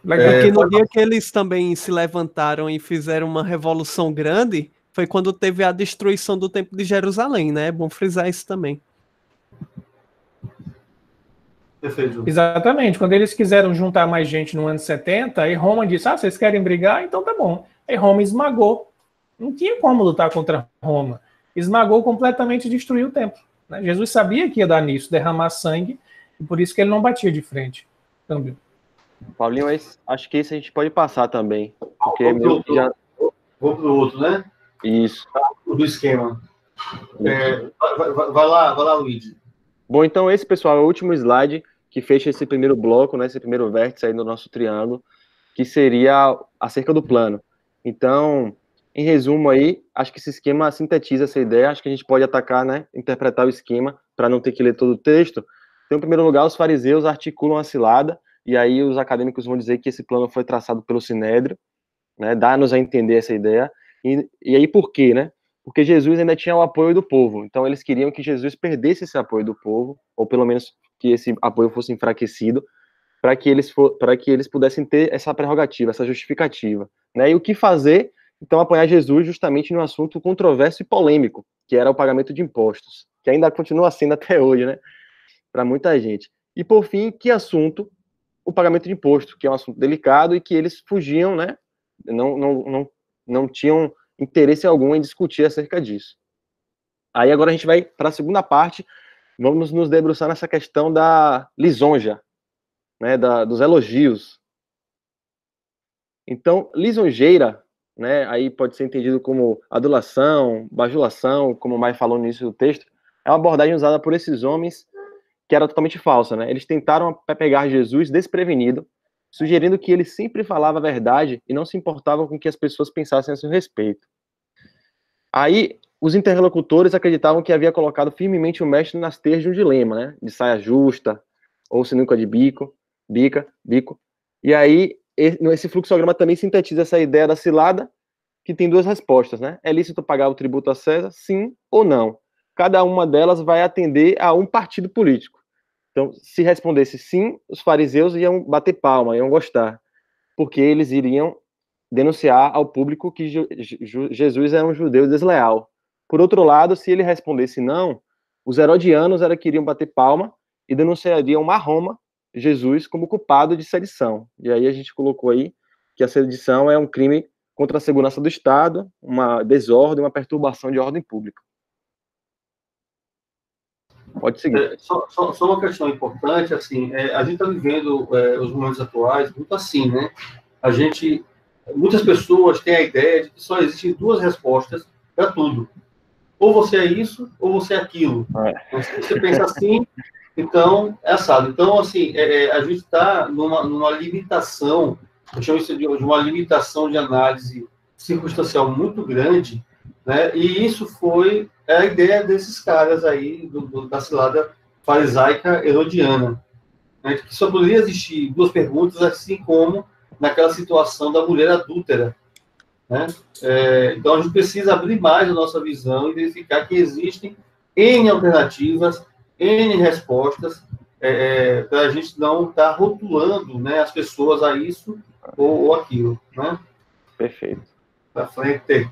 Porque no dia que eles também se levantaram e fizeram uma revolução grande, foi quando teve a destruição do Templo de Jerusalém, né? É bom frisar isso também. Perfeito. Exatamente. Quando eles quiseram juntar mais gente no ano 70, aí Roma disse, vocês querem brigar? Então tá bom. Aí Roma esmagou. Não tinha como lutar contra Roma. Esmagou completamente e destruiu o templo. Né? Jesus sabia que ia dar nisso, derramar sangue, e por isso que ele não batia de frente. Também. Paulinho, acho que isso a gente pode passar também. Porque Vou pro outro, né? Isso. Do esquema. Vai lá, Luigi. Bom, então esse, pessoal, é o último slide que fecha esse primeiro bloco, né, esse primeiro vértice aí do nosso triângulo, que seria acerca do plano. Então, em resumo aí, acho que esse esquema sintetiza essa ideia, acho que a gente pode atacar, né, interpretar o esquema para não ter que ler todo o texto. Então, em primeiro lugar, os fariseus articulam a cilada, e aí os acadêmicos vão dizer que esse plano foi traçado pelo Sinédrio, né, dá-nos a entender essa ideia. E aí por quê, né? Porque Jesus ainda tinha o apoio do povo, então eles queriam que Jesus perdesse esse apoio do povo, ou pelo menos que esse apoio fosse enfraquecido, para que eles pudessem ter essa prerrogativa, essa justificativa, né? E o que fazer? Então, apoiar Jesus justamente no assunto controverso e polêmico, que era o pagamento de impostos, que ainda continua sendo até hoje, né? Para muita gente. E, por fim, que assunto? O pagamento de imposto, que é um assunto delicado e que eles fugiam, né? Não tinham interesse algum em discutir acerca disso. Aí agora a gente vai para a segunda parte, vamos nos debruçar nessa questão da lisonja, né, dos elogios. Então, lisonjeira, né, aí pode ser entendido como adulação, bajulação, como o Mai falou no início do texto, é uma abordagem usada por esses homens que era totalmente falsa, né? Eles tentaram pegar Jesus desprevenido, sugerindo que ele sempre falava a verdade e não se importava com o que as pessoas pensassem a seu respeito. Aí, os interlocutores acreditavam que havia colocado firmemente o mestre nas teias de um dilema, né? De saia justa, ou sinuca de bico. E aí, esse fluxograma também sintetiza essa ideia da cilada, que tem duas respostas, né? É lícito pagar o tributo a César? Sim ou não. Cada uma delas vai atender a um partido político. Então, se respondesse sim, os fariseus iam bater palma, iam gostar, porque eles iriam denunciar ao público que Jesus era um judeu desleal. Por outro lado, se ele respondesse não, os herodianos queriam bater palma e denunciariam a Roma, Jesus, como culpado de sedição. E aí a gente colocou aí que a sedição é um crime contra a segurança do Estado, uma desordem, uma perturbação de ordem pública. Pode seguir. Só uma questão importante, assim, a gente está vivendo os momentos atuais muito assim, né? Muitas pessoas têm a ideia de que só existem duas respostas para tudo. Ou você é isso, ou você é aquilo. Então, se você pensa assim, então é assado. Então, assim, a gente está numa limitação, eu chamo isso de uma limitação de análise circunstancial muito grande, né? E isso foi a ideia desses caras aí, da cilada farisaica herodiana, né? Que só poderia existir duas perguntas, assim como naquela situação da mulher adúltera, né? Então a gente precisa abrir mais a nossa visão e verificar que existem N alternativas, N respostas, para a gente não estar rotulando, né, as pessoas a isso ou aquilo, né? Perfeito. Para frente.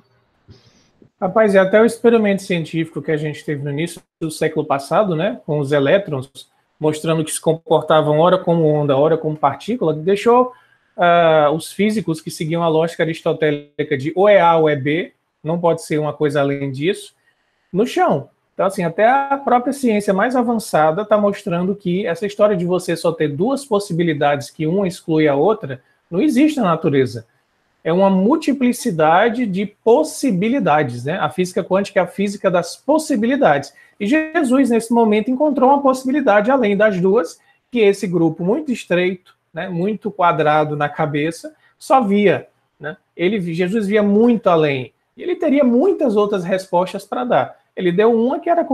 Rapaz, até o experimento científico que a gente teve no início do século passado, né, com os elétrons, mostrando que se comportavam ora como onda, ora como partícula, deixou os físicos que seguiam a lógica aristotélica de ou é A ou é B, não pode ser uma coisa além disso, no chão. Então, assim, até a própria ciência mais avançada está mostrando que essa história de você só ter duas possibilidades, que uma exclui a outra, não existe na natureza. É uma multiplicidade de possibilidades, né? A física quântica é a física das possibilidades. E Jesus, nesse momento, encontrou uma possibilidade além das duas, que esse grupo muito estreito, né, muito quadrado na cabeça, só via, né? Jesus via muito além. E ele teria muitas outras respostas para dar. Ele deu uma que era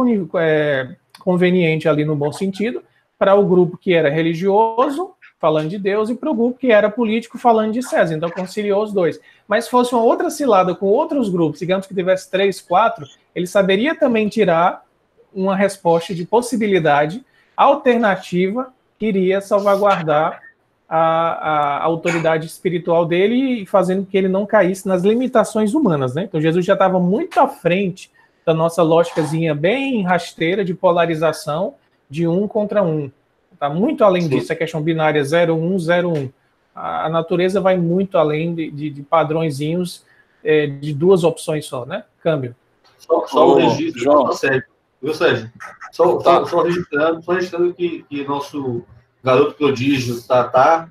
conveniente ali no bom sentido, para o grupo que era religioso, falando de Deus, e para o grupo que era político, falando de César. Então, conciliou os dois. Mas se fosse uma outra cilada com outros grupos, digamos que tivesse 3, 4, ele saberia também tirar uma resposta de possibilidade alternativa que iria salvaguardar a autoridade espiritual dele e fazendo que ele não caísse nas limitações humanas, né? Então, Jesus já estava muito à frente da nossa lógicazinha bem rasteira de polarização de um contra um. Está muito além disso, a questão binária 0-1, 0-1. A natureza vai muito além de padrõezinhos de duas opções só, né? Câmbio. Só o registro, João. Sérgio? Só registrando que nosso garoto prodígio, Tatá,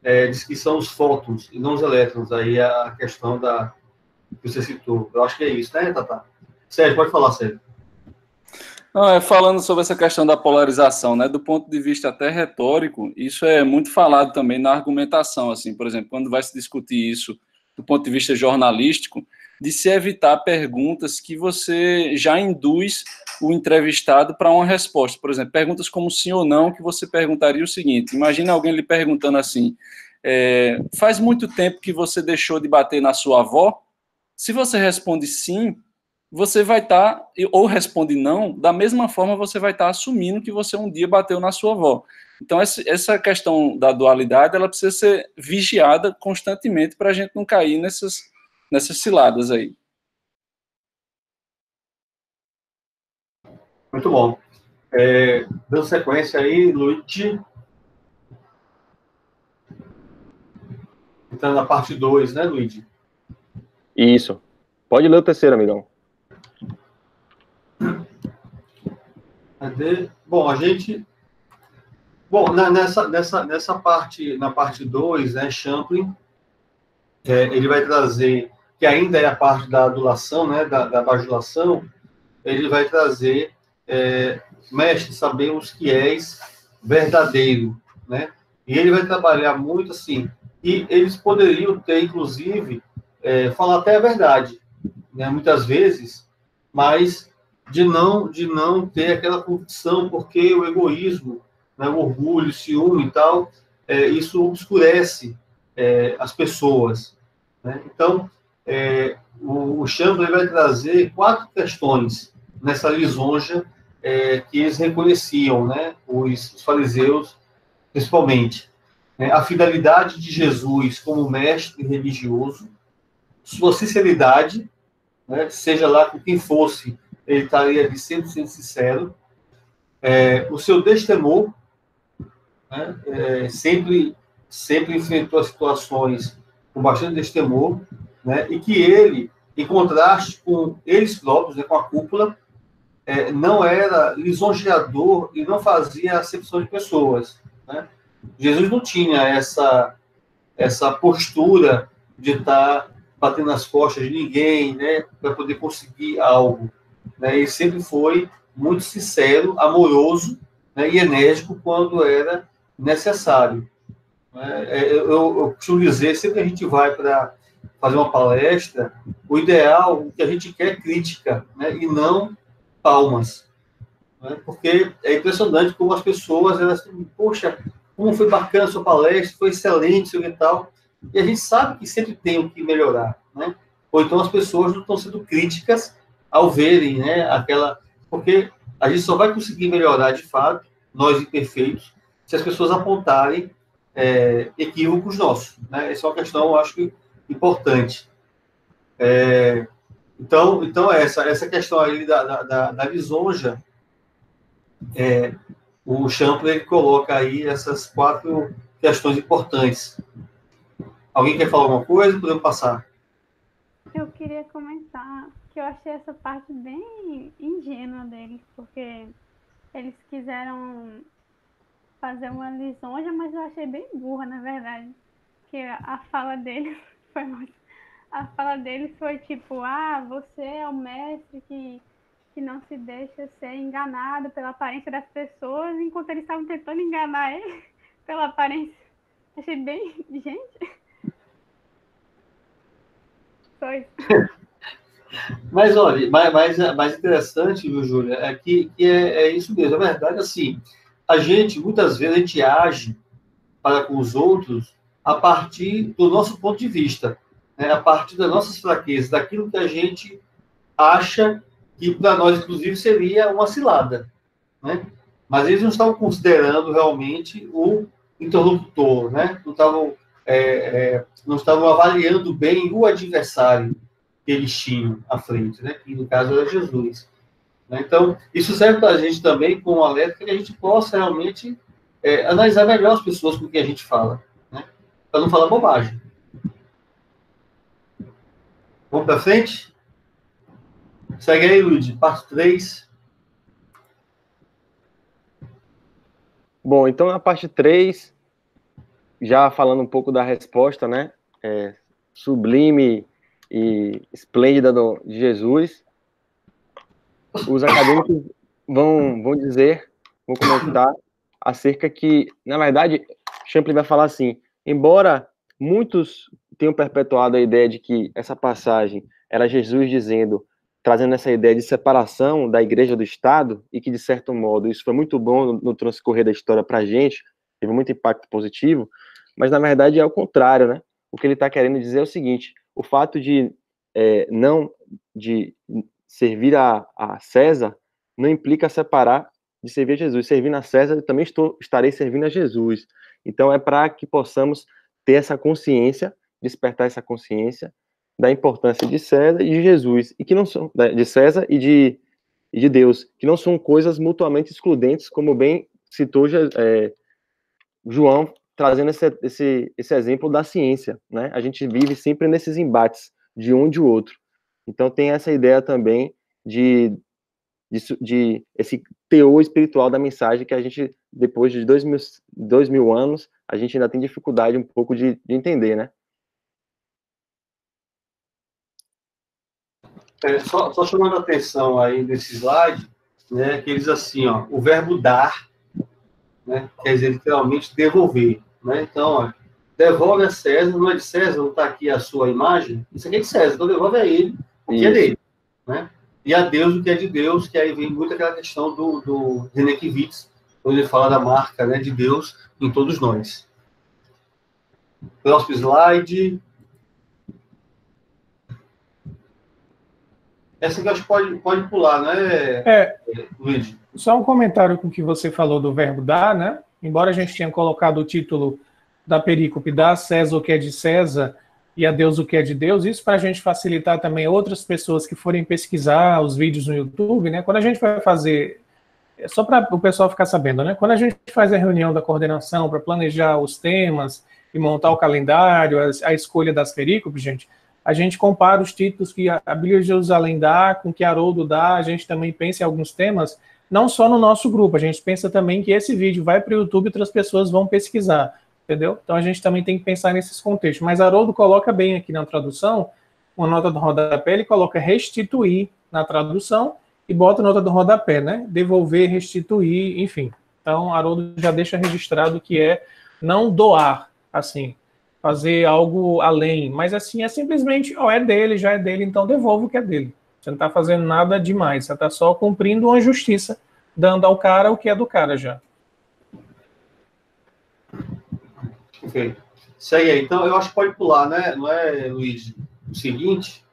diz que são os fótons e não os elétrons. Aí a questão que você citou. Eu acho que é isso, né, Tatá? Sérgio, pode falar, Sérgio. Não, falando sobre essa questão da polarização, né, do ponto de vista até retórico, isso é muito falado também na argumentação, assim, por exemplo, quando vai se discutir isso do ponto de vista jornalístico, de se evitar perguntas que você já induz o entrevistado para uma resposta. Por exemplo, perguntas como sim ou não, que você perguntaria o seguinte: imagina alguém lhe perguntando assim, faz muito tempo que você deixou de bater na sua avó? Se você responde sim, você vai estar, ou responde não, da mesma forma você vai estar assumindo que você um dia bateu na sua avó. Então, essa questão da dualidade, ela precisa ser vigiada constantemente para a gente não cair nessas ciladas aí. Muito bom. Dando sequência aí, Luigi. Entrando na parte 2, né, Luigi? Isso. Pode ler o terceiro, amigão. Bom, a gente... Bom, nessa parte, na parte 2, né, Champlin, ele vai trazer, que ainda é a parte da adulação, né, da bajulação, ele vai trazer, mestre, sabemos que és verdadeiro, né? E ele vai trabalhar muito assim, e eles poderiam ter, inclusive, falar até a verdade, né, muitas vezes, mas de não ter aquela convicção, porque o egoísmo, né, o orgulho, o ciúme e tal, isso obscurece as pessoas, né? Então, o Champlin vai trazer 4 questões nessa lisonja que eles reconheciam, né, os fariseus, principalmente, né? A fidelidade de Jesus como mestre religioso, sua sinceridade, né, seja lá com quem fosse, ele estaria ali sempre sendo sincero, o seu destemor, né, sempre enfrentou as situações com bastante destemor, né, e que ele, em contraste com eles próprios, né, com a cúpula, não era lisonjeador e não fazia acepção de pessoas, né? Jesus não tinha essa postura de estar batendo nas costas de ninguém, né, para poder conseguir algo, né? Ele sempre foi muito sincero, amoroso, né, e enérgico quando era necessário. Eu costumo dizer, sempre que a gente vai para fazer uma palestra, o ideal, o que a gente quer é crítica, né, e não palmas, né, porque é impressionante como as pessoas, elas, poxa, como foi bacana a sua palestra, foi excelente, e tal, e a gente sabe que sempre tem o que melhorar, né? Ou então as pessoas não estão sendo críticas ao verem, né, porque a gente só vai conseguir melhorar de fato, nós imperfeitos, se as pessoas apontarem equívocos nossos, né? Essa é uma questão, eu acho, importante. Então essa questão aí da lisonja, o Champlin ele coloca aí essas 4 questões importantes. Alguém quer falar alguma coisa? Podemos passar. Eu queria comentar que eu achei essa parte bem ingênua deles, porque eles quiseram fazer uma lisonja, mas eu achei bem burra, na verdade. Que a fala deles foi muito... A fala deles foi tipo, você é o mestre que não se deixa ser enganado pela aparência das pessoas, enquanto eles estavam tentando enganar ele pela aparência. Achei bem... Gente... Só isso. Mas, olha, mais interessante, viu, Júlia, é que é isso mesmo. A verdade, assim, muitas vezes, a gente age para com os outros a partir do nosso ponto de vista, né? A partir das nossas fraquezas, daquilo que a gente acha que, para nós, inclusive, seria uma cilada, né? Mas eles não estavam considerando realmente o interlocutor, né? Não estavam avaliando bem o adversário que eles tinham à frente, né? Que no caso era Jesus, né? Então, isso serve para a gente também como alerta para que a gente possa realmente analisar melhor as pessoas com quem a gente fala, né? Para não falar bobagem. Vamos para frente? Segue aí, Luiz, parte 3. Bom, então na parte 3, já falando um pouco da resposta, né? Sublime e esplêndida de Jesus, os acadêmicos vão comentar acerca que, na verdade, Champlin vai falar assim, embora muitos tenham perpetuado a ideia de que essa passagem era Jesus trazendo essa ideia de separação da igreja do Estado, e que, de certo modo, isso foi muito bom no transcorrer da história para a gente, teve muito impacto positivo, mas, na verdade, é o contrário, né? O que ele está querendo dizer é o seguinte, o fato de servir a César não implica separar de servir a Jesus. Servindo a César, eu também estarei servindo a Jesus. Então, é para que possamos ter essa consciência, despertar essa consciência da importância de César e de Jesus, e que não são de César e de Deus, que não são coisas mutuamente excludentes, como bem citou João, trazendo esse exemplo da ciência, né? A gente vive sempre nesses embates de um e de outro. Então tem essa ideia também de de esse teor espiritual da mensagem que a gente, depois de 2000 anos, a gente ainda tem dificuldade um pouco de entender, né? Só chamando a atenção aí nesse slide, né, que eles assim, ó, o verbo dar, né, quer dizer literalmente devolver, né? Então, ó, devolve a César, não é de César, não está aqui a sua imagem, isso aqui é de César, então devolve a ele o que é dele, né? E a Deus o que é de Deus, que aí vem muito aquela questão do René Kivitz, onde ele fala da marca, né, de Deus em todos nós. Próximo slide. Essa que eu acho que pode pular, né, Luiz? Só um comentário com o que você falou do verbo dar, né? Embora a gente tenha colocado o título da perícope, dá a César o que é de César e a Deus o que é de Deus, isso para a gente facilitar também outras pessoas que forem pesquisar os vídeos no YouTube, né? Quando a gente vai fazer, só para o pessoal ficar sabendo, né? Quando a gente faz a reunião da coordenação para planejar os temas e montar o calendário, a escolha das perícopes, gente, a gente compara os títulos que a Bíblia de Jerusalém dá com que Haroldo dá, a gente também pensa em alguns temas, não só no nosso grupo, a gente pensa também que esse vídeo vai para o YouTube e outras pessoas vão pesquisar, entendeu? Então a gente também tem que pensar nesses contextos. Mas Haroldo coloca bem aqui na tradução, uma nota do rodapé, ele coloca restituir na tradução e bota nota do rodapé, né? Devolver, restituir, enfim. Então Haroldo já deixa registrado que é não doar, assim, fazer algo além, mas assim, é simplesmente, é dele, já é dele, então devolva o que é dele. Você não está fazendo nada demais, você está só cumprindo uma justiça, dando ao cara o que é do cara já. Ok. Segue aí. Então, eu acho que pode pular, né? Não é, Luiz? O seguinte,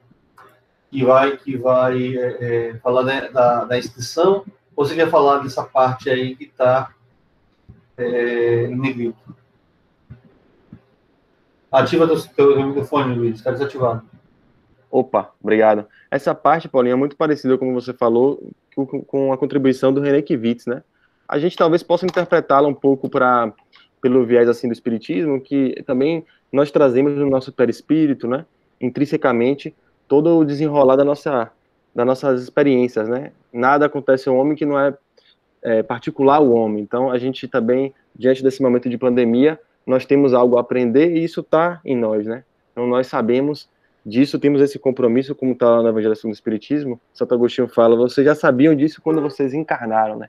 que vai falar, né, da inscrição, ou você quer falar dessa parte aí que está em negrito? Ativa teu microfone, Luiz, está desativado. Opa, obrigado. Essa parte, Paulinho, é muito parecida, como você falou, com a contribuição do René Kivitz, né? A gente talvez possa interpretá-la um pouco pelo viés assim do espiritismo, que também nós trazemos no nosso perispírito, né? Intrinsecamente, todo o desenrolar das nossas experiências, né? Nada acontece ao homem que não é particular ao homem. Então, a gente também, diante desse momento de pandemia, nós temos algo a aprender e isso está em nós, né? Então, nós sabemos disso, temos esse compromisso, como está lá na Evangelização do Espiritismo. Santo Agostinho fala, vocês já sabiam disso quando vocês encarnaram, né?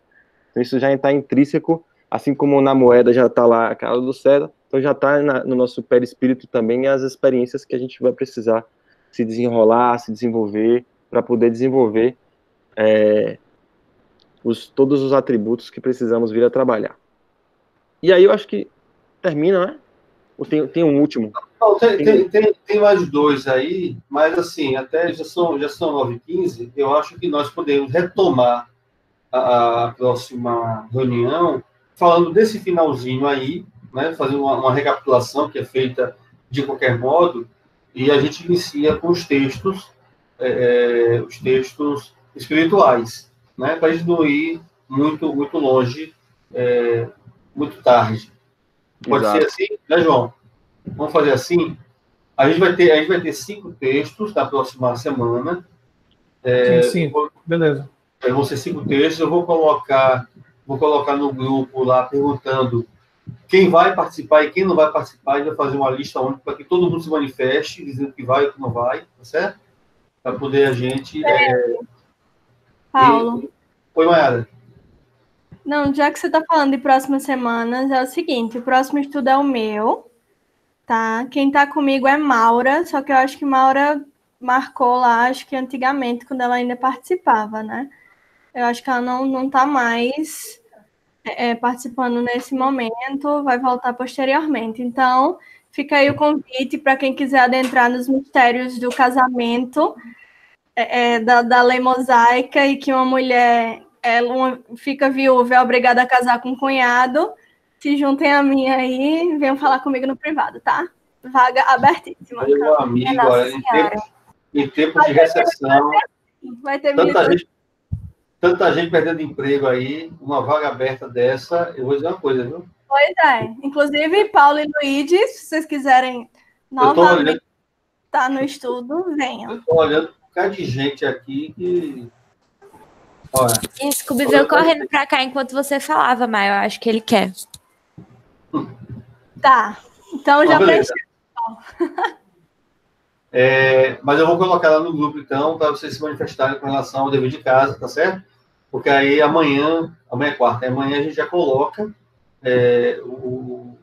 Então, isso já está intrínseco, assim como na moeda já está lá a cara do César, então já está no nosso perispírito também as experiências que a gente vai precisar se desenrolar, se desenvolver, para poder desenvolver todos os atributos que precisamos vir a trabalhar. E aí eu acho que termina, né? Ou tem um último? Não, tem mais dois aí, mas assim, até já são 9h15, eu acho que nós podemos retomar a próxima reunião falando desse finalzinho aí, né, fazendo uma recapitulação que é feita de qualquer modo, e a gente inicia com os textos espirituais, né, para a gente não ir muito longe, muito tarde. Pode Exato. ser assim, né, João? Vamos fazer assim? A gente vai ter 5 textos na próxima semana. Sim, beleza. Vão ser 5 textos. Eu vou colocar no grupo lá perguntando quem vai participar e quem não vai participar. A gente vai fazer uma lista única para que todo mundo se manifeste, dizendo que vai ou que não vai, tá certo? Para poder a gente. Paulo. Oi, Mayara. Não, já que você está falando de próximas semanas, é o seguinte: o próximo estudo é o meu, tá? Quem está comigo é Maura, só que eu acho que Maura marcou lá, acho que antigamente, quando ela ainda participava, né? Eu acho que ela não está mais participando nesse momento, vai voltar posteriormente. Então, fica aí o convite para quem quiser adentrar nos mistérios do casamento, da lei mosaica, e que uma mulher fica viúva, é obrigada a casar com um cunhado. Se juntem a mim aí, venham falar comigo no privado, tá? Vaga abertíssima. Meu amigo, em tempo de recessão, vai ter tanta gente perdendo emprego aí, uma vaga aberta dessa, eu vou dizer uma coisa, viu? Pois é. Inclusive, Paulo e Luigi, se vocês quiserem novamente estar no estudo, venham. Eu estou olhando um bocado de gente aqui que Olha. E Scooby veio correndo pra cá enquanto você falava, Maio. Eu acho que ele quer. Tá. Então já beleza. preencheu. Mas eu vou colocar lá no grupo, então, para vocês se manifestarem com relação ao dever de casa, tá certo? Porque aí amanhã é quarta, amanhã a gente já coloca o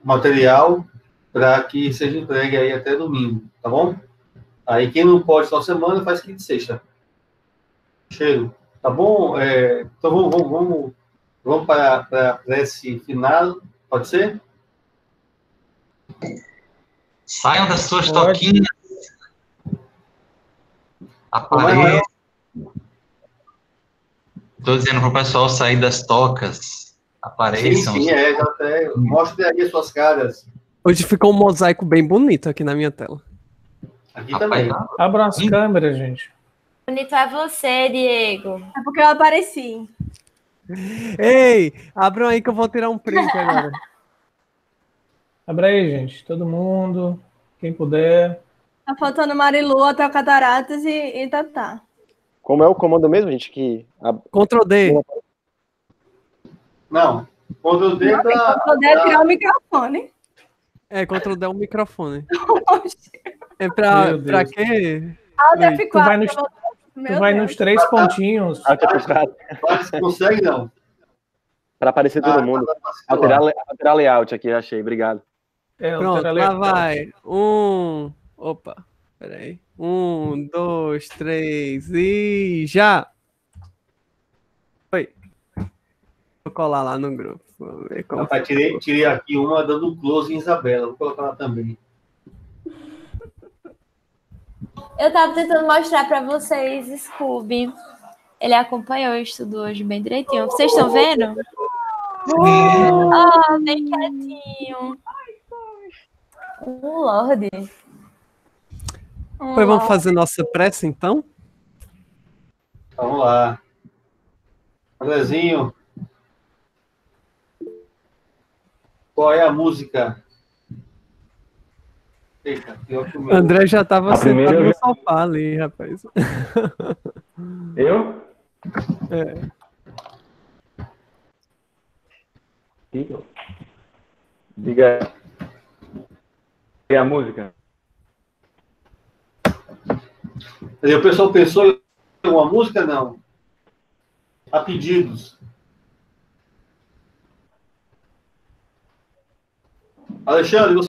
material para que seja entregue aí até domingo, tá bom? Aí quem não pode só semana faz quinta e sexta. Cheiro. Tá bom? Então vamos para a prece final, pode ser? Saiam das suas toquinhas. Apareçam. Estou dizendo para o pessoal sair das tocas. Apareçam. Sim, já até. Mostre aí as suas caras. Hoje ficou um mosaico bem bonito aqui na minha tela. Aqui também. Abram as câmeras, gente. Bonito é você, Diego. É porque eu apareci. Ei, abram aí que eu vou tirar um print agora. Abra aí, gente. Todo mundo. Quem puder. Tá faltando Marilu, até o Cataratas e Tatá. Como é o comando mesmo, gente? Ctrl D. Não. Ctrl D pra... Ctrl D é tirar o microfone. Ctrl D é o microfone. É pra quê? Tu vai nos 3 pontinhos. Consegue, não? Para aparecer todo mundo. Alterar layout aqui, achei. Obrigado. Pronto, lá vai. Opa, peraí. 1, 2, 3 e já! Oi. Vou colar lá no grupo. Vamos ver como. Rapaz, tirei aqui uma dando um close em Isabela. Vou colocar lá também. Eu tava tentando mostrar pra vocês, Scooby. Ele acompanhou o estudo hoje bem direitinho. Vocês estão vendo? Bem quietinho. Lorde. Pois vamos fazer nossa prece, então? Vamos lá. Andrezinho. Qual é a música? Eita, pior que o meu. André já estava sentado no primeira sofá ali, rapaz. Eu? Diga aí a música. E o pessoal pensou em uma música? Não. A pedidos. Alexandre, você